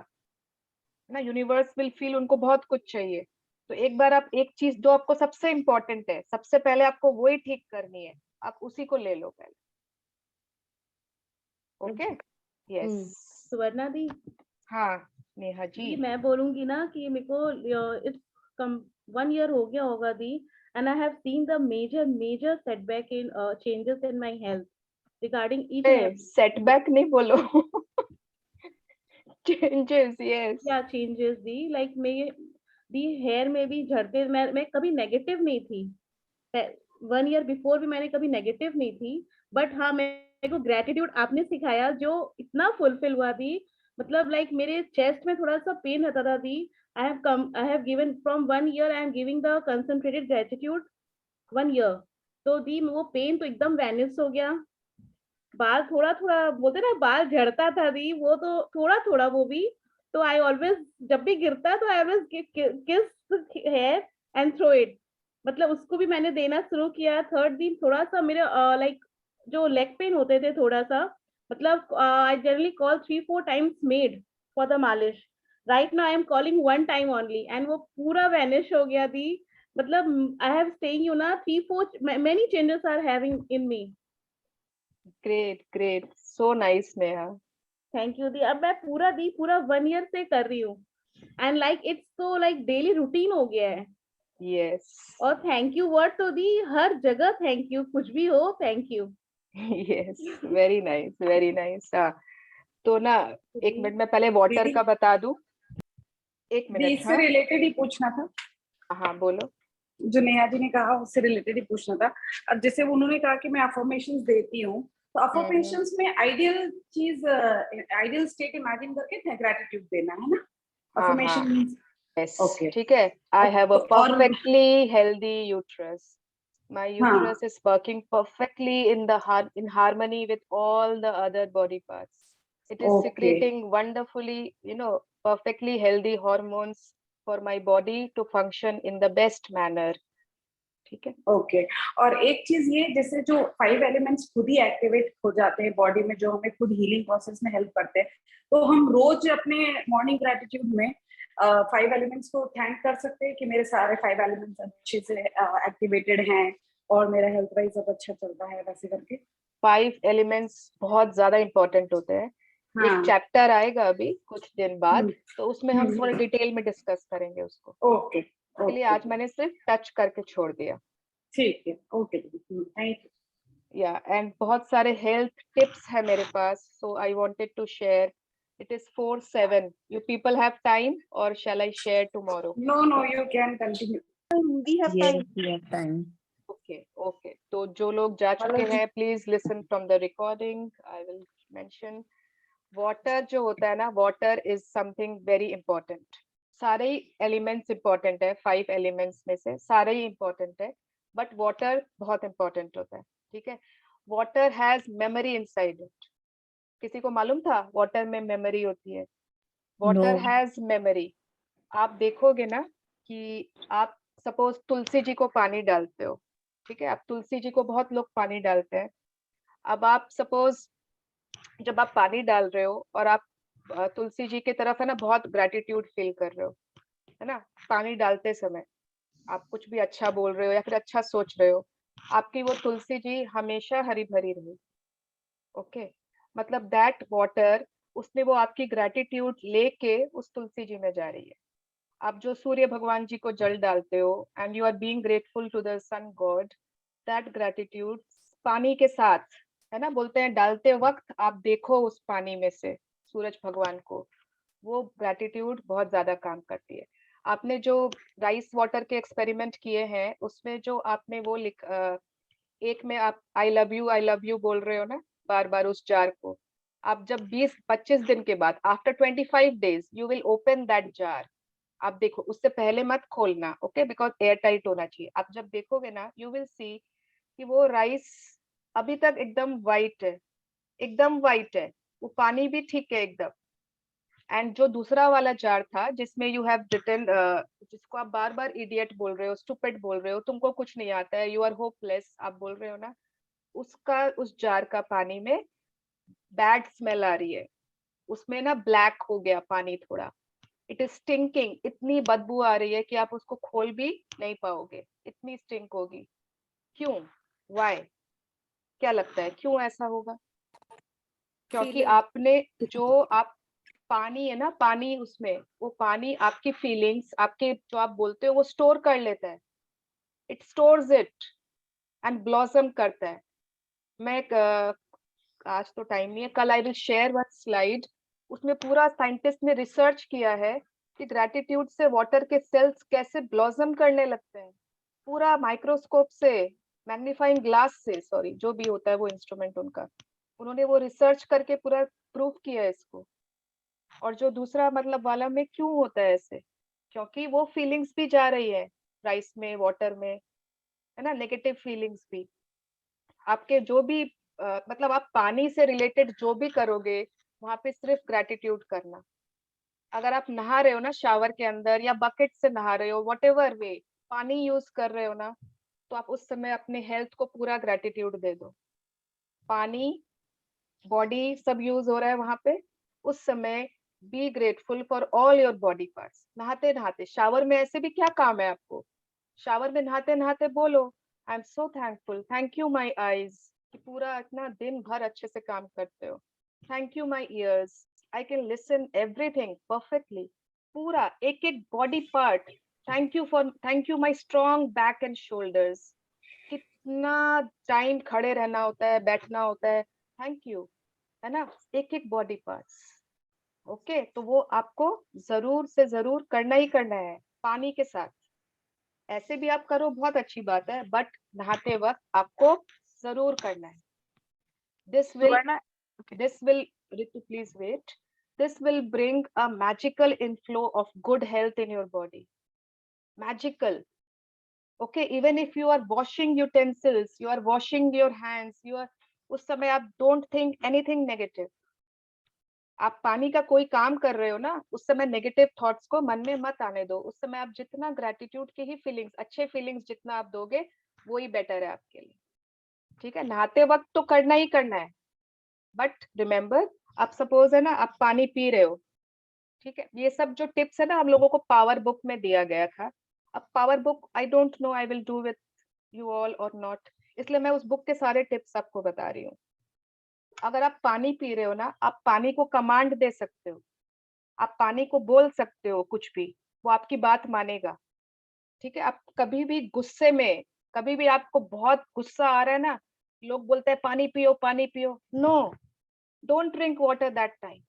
ना, यूनिवर्स विल फील उनको बहुत कुछ चाहिए। तो एक बार आप एक चीज जो आपको सबसे इम्पोर्टेंट है, सबसे पहले आपको वही ठीक करनी है, आप उसी को ले लो पहले। Okay, yes. सुवर्णा दी, हाँ नेहा जी। जी मैं बोलूंगी ना कि मेरे को इट्स कम 1 ईयर हो गया होगा दी, and I have seen the major setback in changes in my health regarding each and every. Setback नहीं बोलो, चेंजेस, यस। क्या चेंजेस दी, लाइक दी हेयर में भी झड़ते, मैं कभी नेगेटिव नहीं थी, 1 ईयर बिफोर भी मैंने कभी नेगेटिव नहीं थी, बट हाँ मेरे को ग्रेटिट्यूड आपने सिखाया जो इतना फुलफिल हुआ दी। मतलब लाइक मेरे चेस्ट में थोड़ा सा पेन रहता था दी, I have given from 1 year, I am giving the concentrated gratitude 1 year, तो दी वो पेन तो एकदम वैनिश हो गया। बाल थोड़ा थोड़ा बोलते ना, बाल झड़ता था दी, वो तो थोड़ा थोड़ा वो भी, तो आई ऑलवेज जब भी गिरता तो आई ऑलवेज किस हेयर एंड थ्रो इट, मतलब उसको भी मैंने देना शुरू किया। थर्ड दिन थोड़ा सा मेरे लाइक जो लेग पेन होते थे थोड़ा सा, मतलब I generally call 3-4 times made for the मालिश, right now I am calling 1 time only, and वो पूरा वैनिश हो गया दी। मतलब आई हैव सेइंग यू ना 3-4 many changes are having in me. Great great, so nice Neha. Thank you दी। अब मैं पूरा 1 ईयर से कर रही हूँ, एंड लाइक इट्स तो लाइक डेली रूटीन हो गया है। यस। और थैंक यू वर्ड तो दी हर जगह, थैंक यू, कुछ भी हो thank you. Yes, very nice very nice. तो ना एक मिनट में पहले वाटर का बता दूं, एक मिनट। इससे रिलेटेड ही पूछना था। हाँ बोलो। जो नेहा जी ने कहा उससे रिलेटेड ही पूछना था। अब जैसे उन्होंने कहा कि मैं अफर्मेशंस देती हूँ, तो अफर्मेशंस में आइडियल चीज, आइडियल स्टेट इमेजिन करके ग्रेटिट्यूड देना है ना, अफर्मेशन। यस, ठीक है। I have a perfectly healthy uterus, my uterus is working perfectly in harmony with all the other body parts. It is secreting wonderfully, perfectly healthy hormones for my body to function in the best manner. ठीक है। Okay. और एक चीज ये, जैसे जो 5 elements खुद ही activate हो जाते हैं बॉडी में, जो हमें खुद हीलिंग प्रोसेस में हेल्प करते हैं, तो हम रोज अपने मॉर्निंग ग्रेटिट्यूड में 5 एलिमेंट्स को थैंक कर सकते हैं कि मेरे सारे 5 एलिमेंट्स अच्छे से एक्टिवेटेड हैं और मेरा हेल्थ वाइज सब अच्छा चलता है, वैसे करके। 5 एलिमेंट्स बहुत ज्यादा इंपॉर्टेंट होते हैं। एक चैप्टर आएगा अभी कुछ दिन बाद, तो उसमें हम थोड़ा डिटेल में डिस्कस करेंगे उसको। ओके। इसलिए आज मैंने सिर्फ टच करके छोड़ दिया। ठीक है, ओके, थैंक यू। या एंड बहुत सारे हेल्थ टिप्स है मेरे पास, so I wanted to share It is 4:07. You people have time, or shall I share tomorrow? No, you can continue. We have Yes, time. we have time. Okay. तो जो लोग जा चुके हैं, please listen from the recording. I will mention. Water जो होता है ना, water is something very important. सारे एलिमेंट्स इंपॉर्टेंट है, 5 एलिमेंट्स में से सारे ही इंपॉर्टेंट है, बट वाटर बहुत इंपॉर्टेंट होता है. ठीक है. Water has memory inside it. किसी को मालूम था वाटर में मेमोरी होती है? Water has memory. आप देखोगे ना कि आप सपोज तुलसी जी को पानी डालते हो, ठीक है, आप तुलसी जी को बहुत लोग पानी डालते हैं. अब आप सपोज जब आप पानी डाल रहे हो और आप तुलसी जी की तरफ है ना बहुत ग्रेटिट्यूड फील कर रहे हो, है ना, पानी डालते समय आप कुछ भी अच्छा बोल रहे हो या फिर अच्छा सोच रहे हो, आपकी वो तुलसी जी हमेशा हरी भरी रहे. ओके, मतलब दैट वाटर, उसमें वो आपकी ग्रेटिट्यूड लेके उस तुलसी जी में जा रही है. आप जो सूर्य भगवान जी को जल डालते हो and you are being grateful to the sun god, that gratitude पानी के साथ, है ना, बोलते हैं डालते वक्त आप देखो उस पानी में से सूरज भगवान को, वो ग्रेटिट्यूड बहुत ज्यादा काम करती है. आपने जो राइस वाटर के एक्सपेरिमेंट किए हैं उसमें जो आपने वो एक में आप आई लव यू बोल रहे हो ना बार बार उस जार को, आप जब 20-25 दिन के बाद after 25 days you will open that jar. आप देखो, उससे पहले मत खोलना, ओके, बिकॉज एयर टाइट होना चाहिए. आप जब देखोगे ना यू विल सी कि वो राइस अभी तक एकदम वाइट है, एकदम वाइट है, वो पानी भी ठीक है एकदम. एंड जो दूसरा वाला जार था जिसमें यू हैव रिटन, जिसको आप बार बार इडियट बोल रहे हो, स्टूपिड बोल रहे हो, तुमको कुछ नहीं आता है, यू आर होपलेस आप बोल रहे हो ना, उसका उस जार का पानी में बैड स्मेल आ रही है, उसमें ना ब्लैक हो गया पानी थोड़ा. इट इज स्टिंकिंग, इतनी बदबू आ रही है कि आप उसको खोल भी नहीं पाओगे, इतनी स्टिंक होगी. क्यों? व्हाई? क्या लगता है क्यों ऐसा होगा? क्योंकि आपने जो आप पानी है ना, पानी उसमें वो पानी आपकी फीलिंग्स, आपके जो आप बोलते हो वो स्टोर कर लेता है. It stores it and blossom करता है. मैं आज तो टाइम नहीं है, कल I will share one slide, उसमें पूरा साइंटिस्ट ने रिसर्च किया है कि ग्रेटिट्यूड से वाटर के सेल्स कैसे ब्लॉसम करने लगते हैं. पूरा माइक्रोस्कोप से, मैग्नीफाइंग ग्लास से, सॉरी जो भी होता है वो इंस्ट्रूमेंट उनका, उन्होंने वो रिसर्च करके पूरा प्रूफ किया है इसको. और जो दूसरा मतलब वाला में क्यों होता है ऐसे? क्योंकि वो फीलिंग्स भी जा रही है राइस में, वाटर में, है ना, नेगेटिव फीलिंग्स भी. आपके जो भी मतलब आप पानी से रिलेटेड जो भी करोगे वहां पे सिर्फ ग्रेटिट्यूड करना. अगर आप नहा रहे हो ना शावर के अंदर या बकेट से नहा रहे हो, व्हाटएवर वे पानी यूज कर रहे हो ना, तो आप उस समय अपने हेल्थ को पूरा ग्रेटिट्यूड दे दो. पानी, बॉडी सब यूज हो रहा है वहां पे, उस समय B grateful for all your body parts. नहाते नहाते, शावर में ऐसे भी क्या काम है आपको, शावर में नहाते नहाते बोलो आई am so thankful, thank you my eyes, कि पूरा इतना दिन भर अच्छे से काम करते हो. Thank you my years, I can listen everything perfectly, पूरा एक एक body part. Thank you my strong back and shoulders. कितना टाइम खड़े रहना होता है, बैठना होता है, थैंक यू, है ना, एक एक बॉडी पार्ट्स. ओके, तो वो आपको जरूर से जरूर करना ही करना है पानी के साथ. ऐसे भी आप करो बहुत अच्छी बात है, बट नहाते वक्त आपको जरूर करना है. This will Ritu, please wait. This will bring a magical inflow of good health in your body. Magical. Okay, even if you are washing utensils, you are washing your hands, you are, उस समय आप don't think anything negative. आप पानी का कोई काम कर रहे हो ना, उस समय नेगेटिव थॉट्स को मन में मत आने दो. उस समय आप जितना ग्रेटिट्यूड के ही फीलिंग्स, अच्छे फीलिंग्स जितना आप दोगे वो ही बेटर है आपके लिए. ठीक है, नहाते वक्त तो करना ही करना है, बट रिमेम्बर, आप सपोज है ना आप पानी पी रहे हो, ठीक है, ये सब जो टिप्स है ना हम लोगों को पावर बुक में दिया गया था. अब power book I don't no I will do with you all और नॉट, इसलिए मैं उस बुक के सारे टिप्स आपको बता रही हूँ. अगर आप पानी पी रहे हो ना, आप पानी को कमांड दे सकते हो, आप पानी को बोल सकते हो कुछ भी, वो आपकी बात मानेगा. ठीक है, आप कभी भी गुस्से में, कभी भी आपको बहुत गुस्सा आ रहा है ना, लोग बोलते हैं पानी पियो, no, don't drink water that time.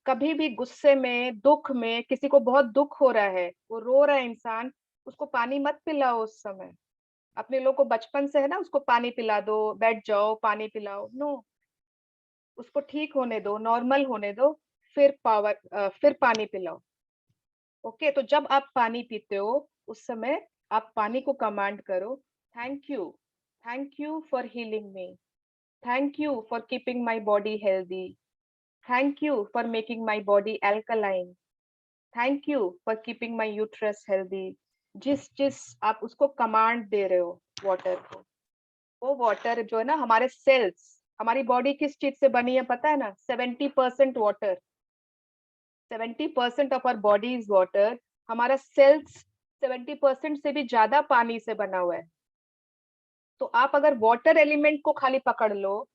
कभी भी गुस्से में, दुख में, किसी को बहुत दुख हो रहा है, वो रो रहा है इंसान, उसको पानी मत पिलाओ उस समय। अपने लोग को बचपन से है ना, उसको पानी पिला दो, बैठ जाओ, पानी पिलाओ, नो, उसको ठीक होने दो, नॉर्मल होने दो, फिर पानी पिलाओ। ओके, तो जब आप पानी पीते हो उस समय आप पानी को कमांड करो, thank you for healing me, thank you for keeping my body healthy, thank you for making my body alkaline, thank you for keeping my uterus healthy. जिस आप उसको कमांड दे रहे हो वाटर को, वो वाटर जो है ना, हमारे सेल्स, हमारी बॉडी किस चीज से बनी है पता है ना? 70% water, 70% of our body is water. हमारा सेल्स 70% से भी ज्यादा पानी से बना हुआ है। तो आप अगर वाटर एलिमेंट को खाली पकड़ लो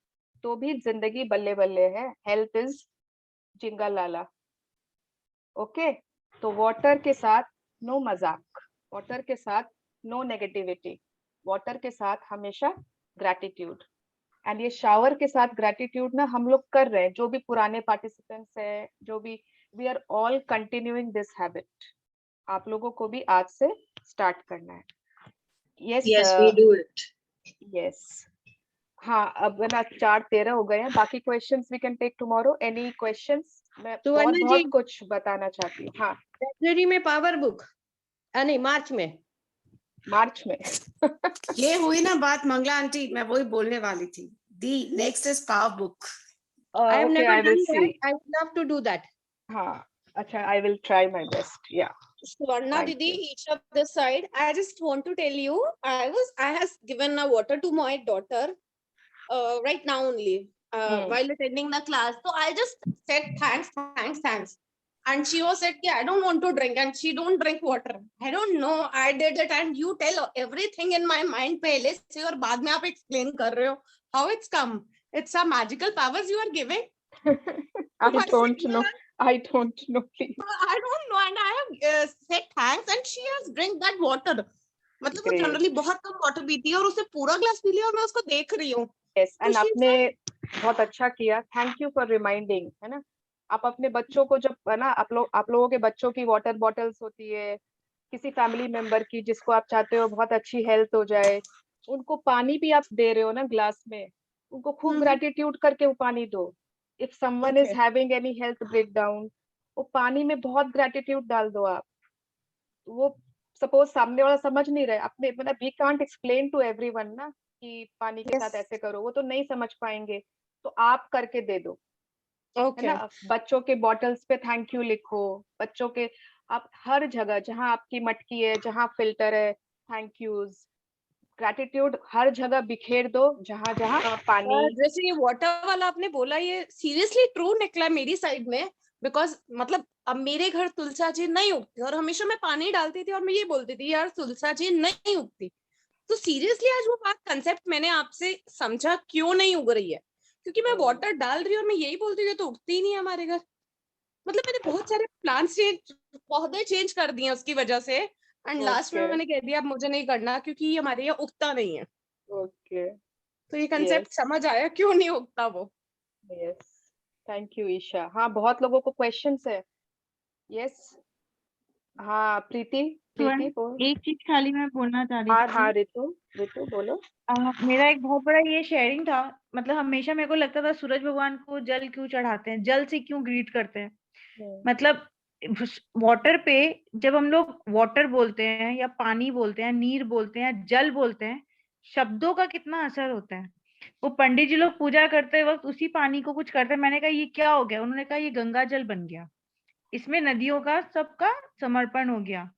तो भी जिंदगी बल्ले बल्ले है, हेल्थ इज जिंगा लाला। ओके, तो वाटर के साथ नो मजाक, वाटर के साथ नो नेगेटिविटी, वाटर के साथ हमेशा ग्रैटिट्यूड। एंड ये शावर के साथ ग्रैटिट्यूड ना हम लोग कर रहे हैं, जो भी पुराने पार्टिसिपेंट्स है, जो भी, we are all continuing this habit. आप लोगों को भी आज से स्टार्ट करना है। Yes, we do it. Yes, हाँ, अब ना 4:13 हो गए हैं। बाकी questions we can take tomorrow. Any questions? मैं बहुत कुछ बताना चाहती हूँ। हाँ, फेब्रुअरी में पावर बुक, नहीं मार्च में ये हुई ना बात मंगला आंटी, मैं वही बोलने वाली थी। दी next is power book. I have okay, never I will done see. that. I would love to do that. हाँ, अच्छा, I will try my best. Yeah. Swarna Thank Didi, you. each of this side. I just want to tell you, I has given a water to my daughter right now only while attending the class. So I just said thanks. And she was said, yeah, I don't want to drink, and she don't drink water. I don't know. I did it, and you tell everything in my mind पहले से और बाद में आप explain कर रहे हो how it's come. It's a magical powers you are giving. I don't know. I don't know, please. I don't know, and I have said thanks, and she has drink that water. मतलब वो generally बहुत कम water पीती है और उसने पूरा glass P लिया और मैं उसको देख रही हूँ। Yes, and आपने बहुत अच्छा किया। थैंक यू फॉर रिमाइंडिंग, है ना? आप अपने बच्चों को जब, है ना, आप लोगों के बच्चों की वाटर बॉटल्स होती है, किसी फैमिली मेंबर की जिसको आप चाहते हो बहुत अच्छी हेल्थ हो जाए, उनको पानी भी आप दे रहे हो ना ग्लास में, उनको खूब ग्रैटिट्यूड करके वो पानी दो। If someone is having any health breakdown, वो पानी में बहुत ग्रैटिट्यूड डाल दो आप। वो सपोज सामने वाला समझ नहीं रहे, अपने मतलब we can't explain to everyone ना कि पानी के साथ ऐसे करो, वो तो नहीं समझ पाएंगे, तो आप करके दे दो। है ना? बच्चों के बॉटल्स पे थैंक यू लिखो, बच्चों के, आप हर जगह जहां आपकी मटकी है, जहां फिल्टर है, थैंक यूज, ग्रैटिट्यूड हर जगह बिखेर दो, जहां जहां पानी। जैसे ये वाटर वाला आपने बोला, ये सीरियसली ट्रू निकला मेरी साइड में, बिकॉज मतलब अब मेरे घर तुलसा जी नहीं उगती और हमेशा मैं पानी डालती थी और मैं ये बोलती थी यार तुलसा जी नहीं उगती। तो सीरियसली आज वो बात कंसेप्ट मैंने आपसे समझा क्यों नहीं उग रही है, क्योंकि मैं वाटर डाल रही हूँ और मैं यही बोलती हूँ तो उगती ही नहीं है हमारे घर। मतलब मैंने बहुत सारे प्लांट्स पौधे चेंज कर दिए उसकी वजह से, एंड लास्ट में मैंने कह दिया अब मुझे नहीं करना क्योंकि हमारे यहाँ उगता नहीं है। ओके, तो ये कंसेप्ट समझ आया क्यों नहीं उगता वो। Yes, thank you Isha. हाँ, बहुत लोगों को क्वेश्चंस है। यस, हाँ, प्रीति बोल। एक चीज खाली मैं बोलना चाह रही थी। हाँ, रितु बोलो। मेरा एक बहुत बड़ा ये शेयरिंग था, मतलब हमेशा मेरे को लगता था सूरज भगवान को जल क्यों चढ़ाते हैं, जल से क्यों ग्रीट करते हैं। मतलब वाटर पे जब हम लोग वाटर बोलते हैं या पानी बोलते हैं, नीर बोलते हैं, जल बोलते हैं, शब्दों का कितना असर होता है। वो पंडित जी लोग पूजा करते वक्त उसी पानी को कुछ करते हैं। मैंने कहा ये क्या हो गया, उन्होंने कहा ये गंगा जल बन गया, इसमें नदियों का सबका समर्पण हो गया।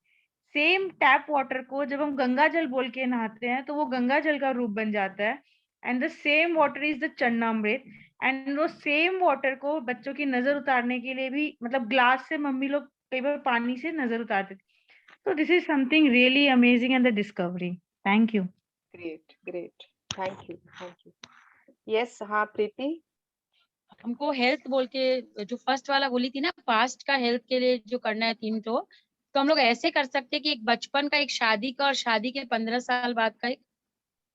सेम टैप वाटर को जब हम गंगा जल बोल के नहाते हैं तो वो गंगा जल का रूप बन जाता है। And the same water is the charanamrit. And वो सेम वाटर को बच्चों की नजर उतारने के लिए भी, मतलब ग्लास से मम्मी लोग कई बार पानी से नजर उतारते थे। तो this is something really amazing and the discovery. Thank you. Great, thank you. Yes, हाँ प्रीति। हमको हेल्थ बोल के जो फर्स्ट वाला बोली थी ना, पास्ट का हेल्थ के लिए जो करना है 3 तो हम लोग ऐसे कर सकते हैं कि एक बचपन का, एक शादी का, और शादी के 15 साल बाद का एक।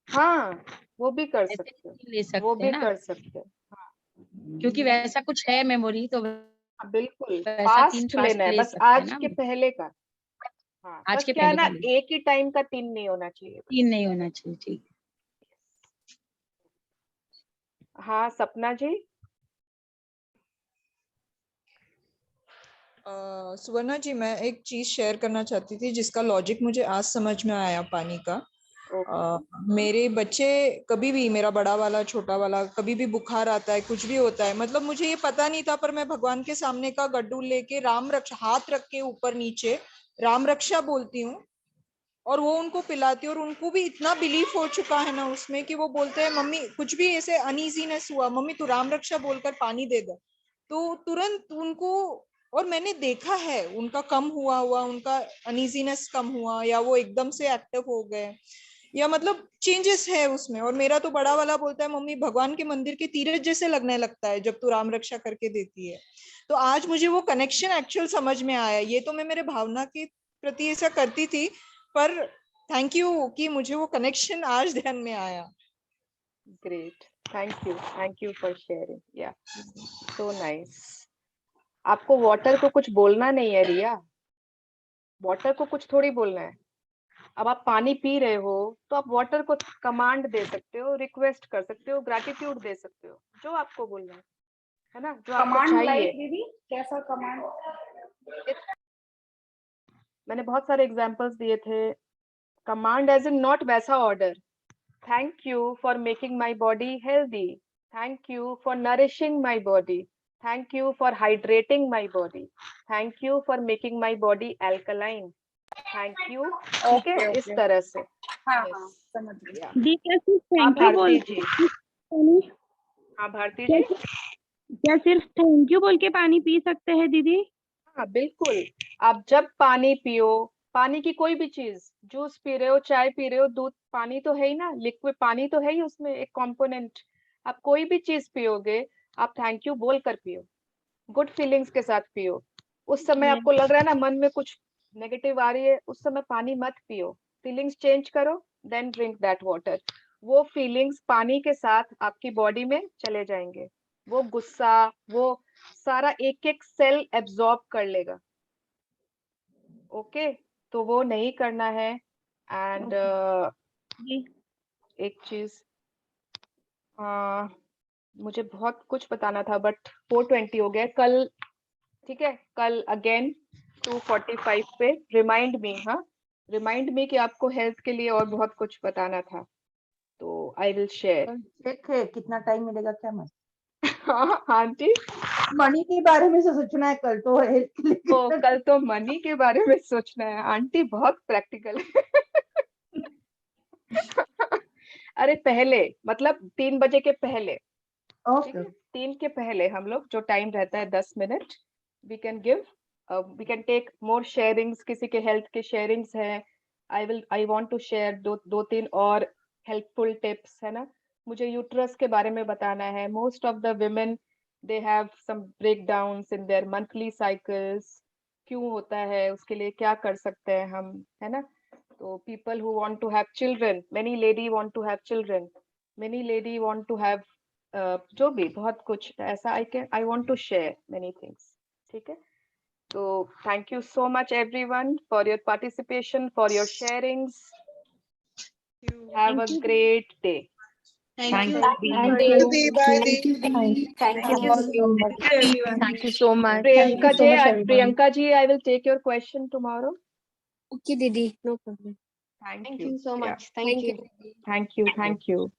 हाँ, वो भी कर सकते हैं, ले सकते वो भी ना, कर सकते हैं। क्योंकि वैसा कुछ है मेमोरी, तो हाँ, बिल्कुल तो ऐसा 3 फास्ट फास्ट लेना है, ले बस सकते हैं आज ना के हम। पहले का। हाँ, आज बस के क्या है पहले ना, का ले, एक ही टाइम का 3 नहीं होना चाहिए 3 बस। नहीं होना चाहिए, ठीक। हाँ, सपना जी। सुवर्णा जी, मैं एक चीज शेयर करना चाहती थी जिसका लॉजिक मुझे आज समझ में आया पानी का। मेरे बच्चे कभी भी, मेरा बड़ा वाला छोटा वाला, कभी भी बुखार आता है, कुछ भी होता है, मतलब मुझे ये पता नहीं था, पर मैं भगवान के सामने का गड्ढू लेके राम रक्षा, हाथ रख के ऊपर नीचे राम रक्षा बोलती हूँ और वो उनको पिलाती हूँ। और उनको भी इतना बिलीफ हो चुका है ना उसमें कि वो बोलते हैं मम्मी कुछ भी ऐसे अनइजीनेस हुआ, मम्मी तू राम रक्षा बोलकर पानी दे दे, तो तुरंत उनको, और मैंने देखा है उनका कम हुआ उनका अनइजीनेस कम हुआ, या वो एकदम से एक्टिव हो गए, या मतलब चेंजेस है उसमें। और मेरा तो बड़ा वाला बोलता है मम्मी भगवान के मंदिर के तीरथ जैसे लगने लगता है जब तू राम रक्षा करके देती है। तो आज मुझे वो कनेक्शन एक्चुअल समझ में आया। ये तो मैं मेरे भावना के प्रति ऐसा करती थी, पर थैंक यू कि मुझे वो कनेक्शन आज ध्यान में आया। Great, thank you for sharing, या सो नाइस। आपको वाटर को कुछ बोलना नहीं है रिया, वाटर को कुछ थोड़ी बोलना है। अब आप पानी पी रहे हो तो आप वाटर को कमांड दे सकते हो, रिक्वेस्ट कर सकते हो, ग्रैटिट्यूड दे सकते हो, जो आपको बोलना है ना, जो आपको कमांड चाहिए। लाइक दीदी कैसा कमांड? मैंने बहुत सारे एग्जांपल्स दिए थे। कमांड एज इन नॉट वैसा order, thank you for making my body healthy, thank you for nourishing my body, thank you for hydrating my body, thank you for making my body alkaline, thank you. ठीक है, इस तरह से। हाँ हाँ समझ गया। दी क्या सिर्फ हाँ थैंक यू बोल भारती जी, हाँ भारती जी, क्या सिर्फ थैंक यू बोल के पानी पी सकते हैं दीदी? हाँ बिल्कुल। आप जब पानी पियो, पानी की कोई भी चीज, जूस पी रहे हो, चाय पी रहे हो, दूध, पानी तो है ही ना, लिक्विड पानी तो है ही उसमें एक कंपोनेंट। आप कोई भी चीज पियोगे, आप थैंक यू बोल कर पियो, गुड फीलिंग्स के साथ पियो। उस समय आपको लग रहा है ना मन में कुछ नेगेटिव आ रही है, उस समय पानी मत पियो, फीलिंग्स चेंज करो, देन ड्रिंक दैट वाटर। वो फीलिंग्स पानी के साथ आपकी बॉडी में चले जाएंगे, वो गुस्सा, वो सारा एक एक सेल एब्जॉर्ब कर लेगा। ओके, तो वो नहीं करना है। एंड एक चीज, मुझे बहुत कुछ बताना था बट 4:20 हो गया कल। ठीक है, कल अगेन 2:45 पे रिमाइंड मी, हाँ रिमाइंड मी कि आपको हेल्थ के लिए और बहुत कुछ बताना था, तो आई विल शेयर। चेक है कितना टाइम मिलेगा क्या? मैं हाँ आंटी, मनी के बारे में सोचना है कल तो हेल्थ के लिए। तो कल तो मनी के बारे में सोचना है। आंटी बहुत प्रैक्टिकल है। अरे पहले, मतलब 3 बजे के पहले, ठीक है, 3 के पहले हम लोग, जो टाइम रहता है 10 minute, we can take more sharings. किसी के हेल्थ के शेयरिंग्स है, आई वांट टू शेयर दो तीन और हेल्पफुल टिप्स, है ना। मुझे यूट्रस के बारे में बताना है। Most of the women they have some breakdowns in their monthly cycles. क्यों होता है, उसके लिए क्या कर सकते हैं हम, है ना। तो people who want to have children, many lady want to have children, many lady want to have जो भी बहुत कुछ ऐसा, I want to share many things। ठीक है, तो thank you so much everyone for your participation, for your sharings। Have a great day। Thank you. Thank you। Thank you so much. Priyanka ji, I will take your question tomorrow। Okay, Didi, no problem. Thank Thank you you so Yeah. much. Thank you. Thank you। Thank you.